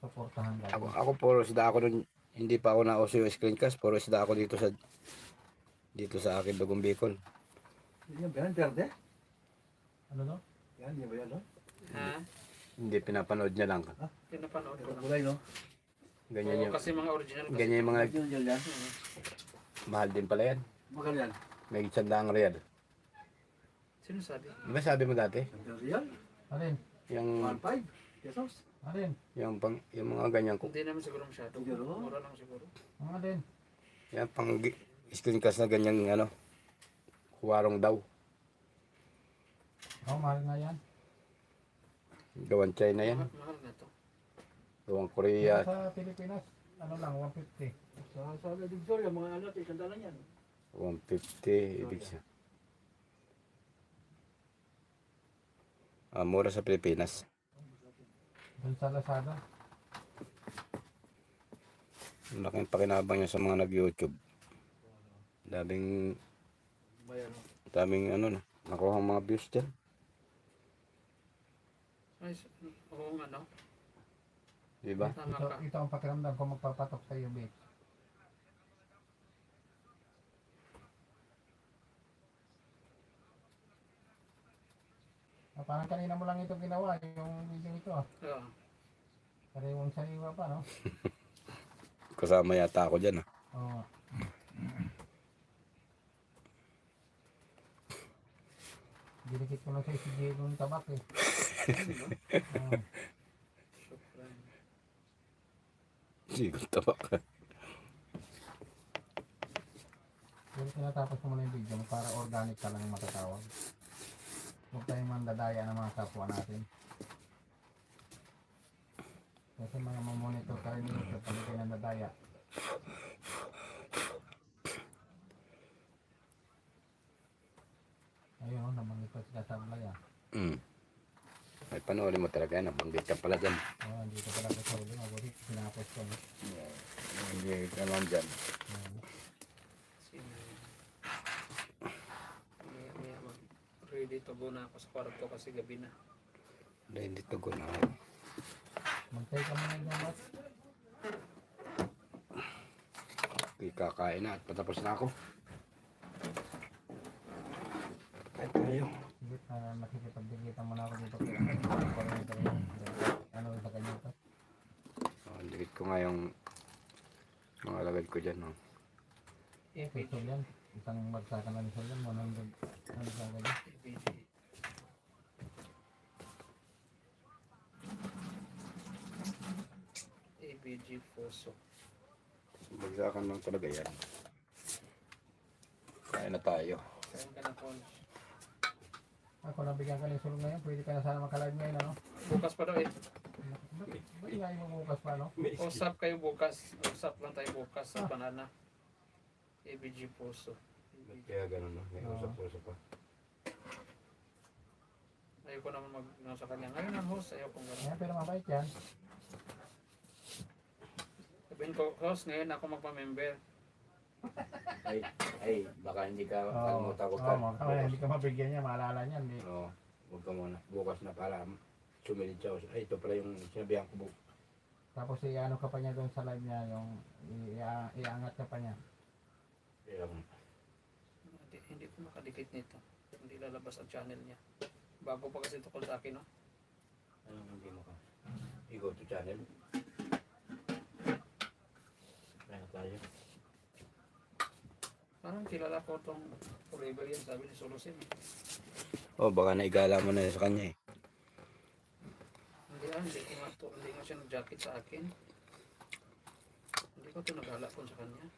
suportahan ka. Ako puro isda ako nun. Hindi pa ako nauso yung screencast. Puro isda ako dito sa akin Dugong Bicol. Yan ba yan, Verde? Ano no? Yan ba yan, no? Ha? Hindi pinapanood niya lang. Pinapanood ko lang. Kulay, no? Ganyan Oo, yung, kasi mga original kasi. ganyan yung mga Yan, yan, yan. mahal din pala yan. Magkano yan? May 100 real. Sino sabi? Di ba sabi mo dati? Yan? Alin? Yung 1.5 pesos. Alin? yung mga ganyan ko. Hindi naman siguro masyado. Siguro? Mura lang siguro. Ang alin? Yan pang screencast na ganyan ano. Huwarong daw. Oh, mahal na yan. Gawan China yan. Mahal na to. Gawan Korea. Sa Pilipinas, ano lang, 150. Sa Victoria, mga ano, isang dala yan. 150. Ibig siya. Mura sa Pilipinas. Doon sa Lazada. Laking pakinabang niya sa mga nag-YouTube. Bayan. Daming ano na, nakuha ang mga views dyan. Ay, oo nga no. Diba? Tama Ito, ka. ito ang pakiramdam ko magpapatok sa iyo, Vic. Parang kanina mo lang ito ginawa, yung video ito. Oo. Sariwang sariwa pa, no? Kasama yata ako dyan ah. Oo. Dinikit ko lang sa si Diego yung tabak eh. Oo. Syukran. Sige, tabak ka. Pero tinatapos ko muna yung video mo para organic ka lang matatawag. Huwag tayong mandadaya ng mga kapwa natin. Kasi mga mamonitor tayo nito pag kayo nandadaya. Ayun, namangito sila sa blay ah. Ay, panoorin mo talaga yan. Nabanggit ka pala dyan. Oo, dito pala ko sa ulo. Ako rin, pinapos ko. No? Hindi ka lang dyan. Sino? Maya ready to go na ako sa kwarto kasi gabi na. Dahil dito ko na. Magtay ka muna dyan, Bat. Kakain na at patapos na ako. Kahit tayo. Sige, nakikipagdigitan mo na ako dito. Ano sa kanya ito? Dikit ko nga yung mga lagad ko dyan. Oh. Pistol yan. Isang bagsakan ng isol yan. 100. Ano sa kanya? ABG. ABG Poso. Bagsakan lang talaga yan. Kain na tayo. Kain ka na Cons. Ako nabigyan ka ng sulong ngayon. Pwede ka na sana makalive ngayon, ano? Bukas pa daw eh. Ba't nga yung bukas pa, no? Usap kayo bukas. Usap lang tayo bukas sa Banana. ABG Poso. Kaya ganun, no? May usap-usap pa. Ayoko naman mag sa kanya. Ngayon ang host, ayoko gano'n. Ayan, pero mabait yan. Sabihin ko, host, ngayon ako magpa-member. Ay, baka hindi ka Oo, hindi ka mabigyan niya. Maalala niya. Hindi. Oo, huwag ka muna. Bukas na para sumilid siya. Ay, ito pala yung sinabihan ko. Tapos i-ano ka pa niya doon sa live niya. Yung iangat ka pa niya. Hindi ko makadikit nito. Hindi lalabas ang channel niya. Bago pa kasi tukol sa akin, no? Anong hindi mo ka? I-go to channel. Kaya tayo. Parang kilala ko itong forever yan, sabi ni Solo Sim. Oh, baka naigala mo na sa kanya eh. Hindi nga siya nag-jacket sa akin. Hindi ko ito naghalapon sa kanya.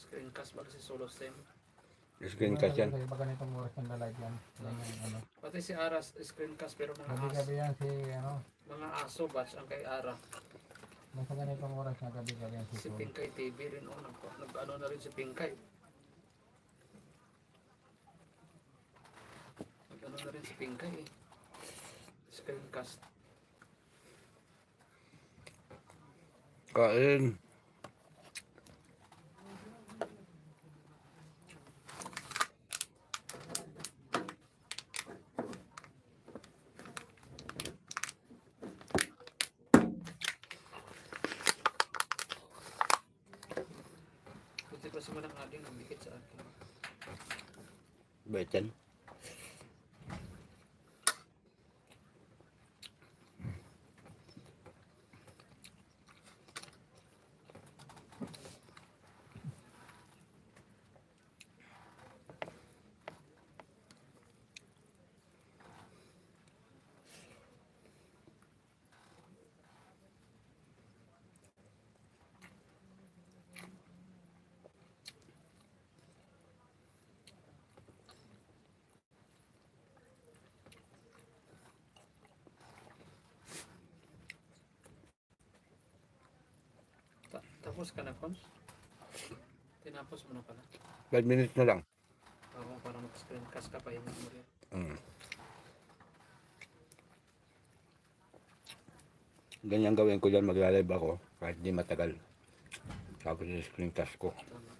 Screencast ba si Solo Sim? Screencast yan. Kasi baka nitong oras ng live yan. Ano. Pati si Aras screencast pero mga Gabi-gabi yan si ano. mga aso batch ang kay Ara. Nasa ganitong oras na gabi-gabi yan si Si Sol. Pinkay TV rin nag-ano na rin si Pinkay. Nag-ano na rin si Pinkay eh. Screencast. Kain. Buti pa si Manang Ading nagdikit sa akin. Bait yan. Tapos ka na, Cons? Tinapos mo na pala. 5 minutes na lang. Ako para mag-screencast ka pa, hindi mo rin. Mm. Ganyan gawin ko dyan, magla-live ako kahit di matagal. Tapos yung screen touch ko. Tama.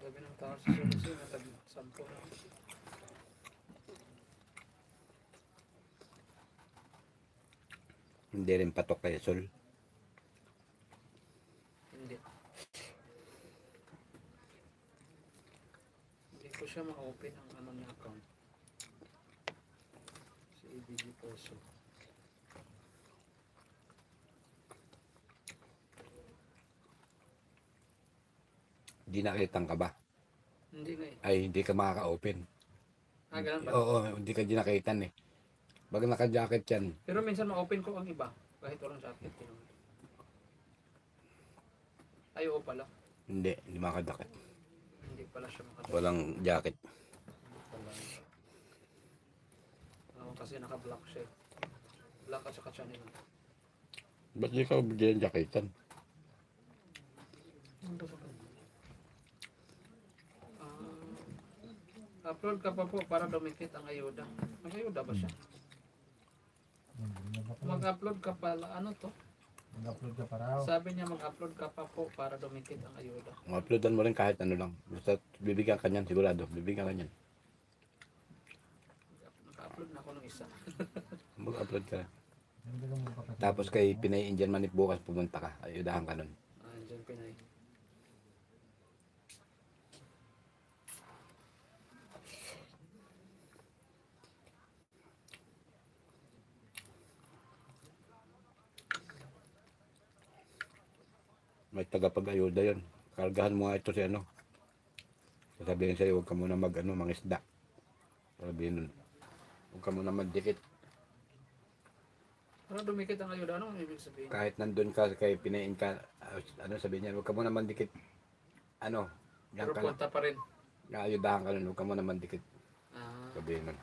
Sabi ng tao sa solusi, natag-sampo na. Hindi rin patok kay Sol. Hindi. Hindi ko siya ma-open ang ano niya account. Si ABG Poso. Di nakitang ka ba? Hindi nga eh. Ay, hindi ka makaka-open. Ganun ba? Oo, hindi ka dinakitan eh. Pag naka-jacket yan, Pero minsan ma-open ko ang iba. Kahit walang jacket. Ay, oo pala. hindi makadakit. Hindi pala siya makadala. Walang jacket. Kasi naka-black siya. Black at saka channel. Ba't di ka bigyan jacketan? Upload ka pa po para dumikit ang ayuda. Ang ayuda ba siya? Mag-upload ka pala. Ano to? Mag-upload ka pa raw. Sabi niya mag-upload ka pa po para dumikit ang ayuda. Uploadan mo rin kahit ano lang. Basta bibigyan ka niyan, sigurado. Bibigyan ka niyan. Naka-upload na ako ng isa. Mag-upload ka. Hindi ka mo pa kasi. Tapos kay Pinay Indian Manip bukas pumunta ka. Ayudahan ka nun. Diyan Pinay. May tagapag-ayuda yun. Kargahan mo nga ito si ano. Sasabihin sa'yo, huwag ka muna mangisda. Sabihin nun. Huwag ka muna magdikit. Para dumikit ang ayuda, ano ang ibig sabihin? Kahit nandun ka, kay pinain ka, ano sabihin niya, huwag ka muna mandikit. Ano, yan Pero ka lang. punta pa rin. Naayudahan ka nun, huwag ka muna mandikit. Ah, Sabihin nun.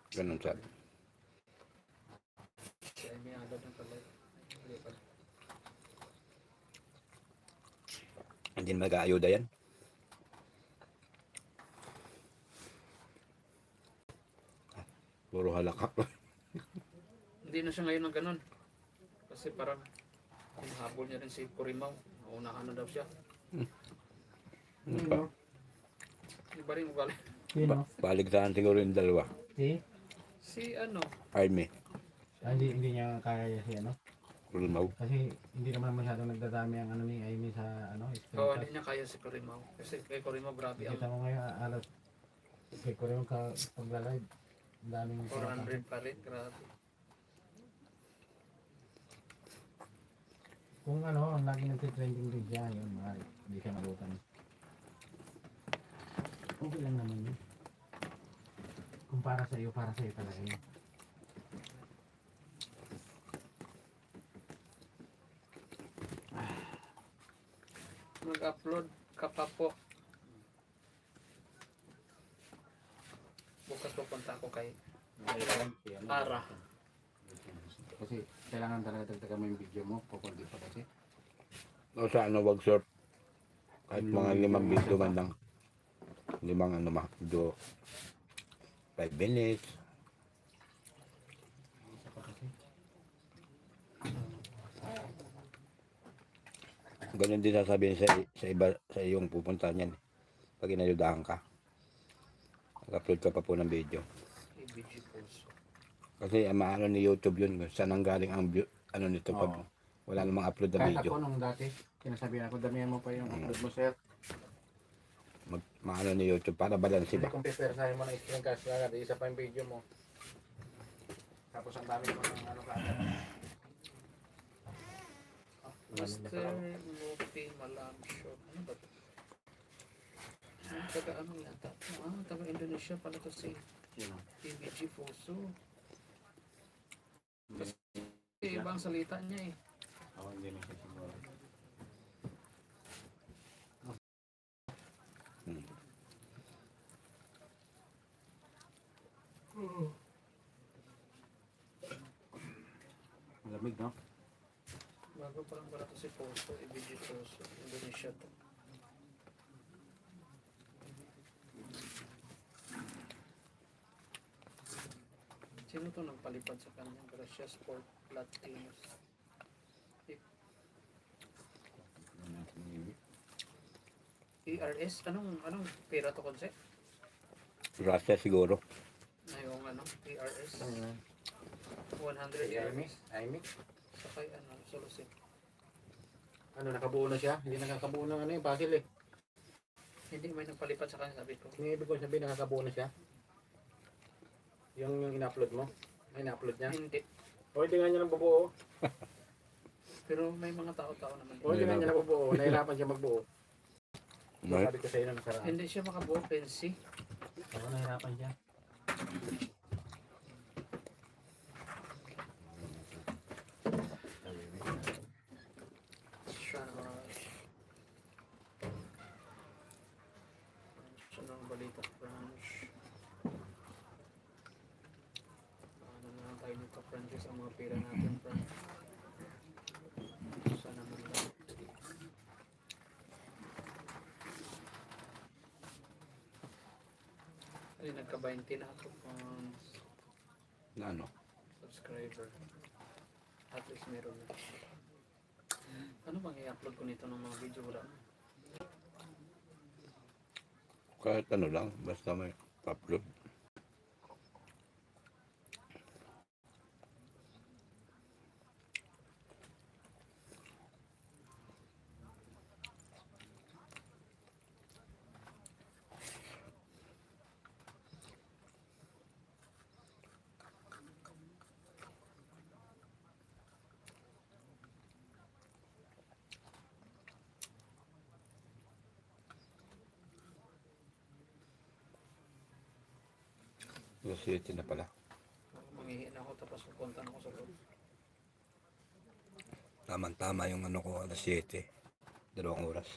Ganun sabi. si Amy agad ng pala. Hindi pa. Hindi mag-aayuda yan. Puro halakak. Hindi na siya ngayon ng ganun. Kasi parang hinahabol niya rin si Kurimaw. Naunahan na daw siya. Sino? Iba rin ugali. Sino? Baligtaan siguro yung dalawa. Si? Si ano, Army. Hindi niya kaya si ano. Kulmaw. Kasi hindi naman masyadong nagdadami ang ano ni Amy sa ano. Oo, hindi niya kaya si Kurimaw. Kasi kay Kurimaw grabe ang Kita mo ngayon alas. Kaya ko rin ka pagla-live. Ang daming 400 pa rin. Grabe. Kung ano, ang lagi nagtitrending din siya, yun, hindi siya malutan. Okay lang naman yun. Kung para sa iyo talaga yun. Mag-upload ka pa po. Bukas pupunta ako kay Ara. Kasi kailangan talaga dagdagan mo yung video mo, pupunti pa kasi. O sa ano, wag short. Kahit mga 5 video man lang. 5 ano ma, do 5 minutes. Ganun din sasabihin sa iba, sa iyong pupunta niyan. Pag inayudahan ka. Mag-upload ka pa po ng video. ABG Pulso. Kasi maano ni YouTube yun. Saan ang galing ang ano nito pag Oo. wala namang upload na Kahit video. ako nung dati, sinasabihan ako, damihan mo pa yung upload mo, sir. Maano ni YouTube para balanse Hindi ba? kung pipersahin mo na screencast ka agad, isa pa yung video mo. Tapos ang dami mo ng ano ka agad. Master Lupi Malam Shop. Ano ba ito? Taga ano yata? Taga Indonesia pala to si Sino? ABG Pulso. Kasi ibang salita niya eh. Ako hindi na siya siguro. Malamig, no? Bago pa lang pala to si Pulso, ABG Pulso. Indonesia to. Ano to nagpalipad sa kanya? Gracias for Latinos. ERS? Anong pera to konse? Gracias siguro. Na yung ERS? 100 Aimee? ERS. Aimee? Sakay solusin. Ano, nakabuo na siya? Hindi nakakabuo ng basil eh. Hindi may nagpalipad sa kanya, sabi ko. Yung ibig ko sabihin, nakakabuo na siya. Yung in-upload mo? May in-upload niya? Hindi. O, hindi nga niya nabubuo. Pero may mga tao-tao naman. O, hindi nga niya nabubuo. Nahirapan siya magbuo. Right. Sabi ko sa iyo na nasaraan. Hindi siya makabuo, fancy. Ako nahirapan siya. Sunrise. Sunang balita, French. Ano na lang tayo nito, Francis, ang mga pera natin, French. Sana man lang. Ay, nagka-20 na ako pang Na ano? subscriber. At least meron na. Ano bang i-upload ko nito ng mga video? Wala na. Kahit ano lang, basta may upload. City na pala. Manghihin ako tapos pupunta na ako sa loob. Tama-tama yung ano ko, alas 7. 2 oras.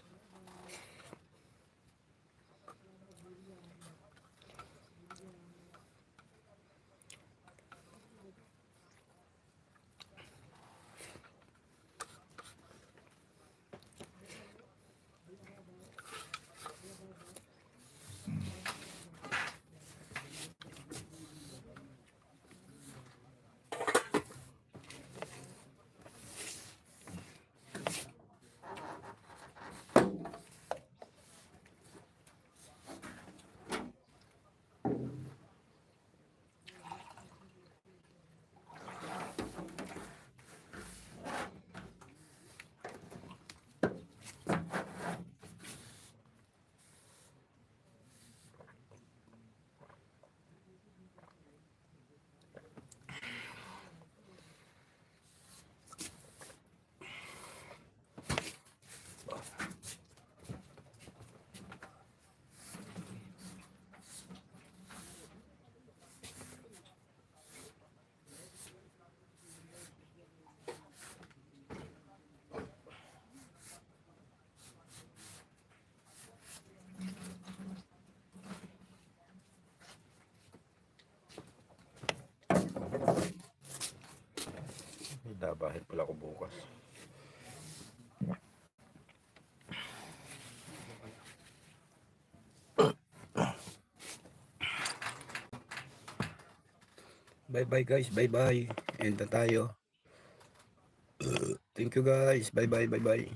Dabahin pala ako bukas. Bye bye guys, bye bye. End na tayo. Thank you guys. Bye bye, bye bye.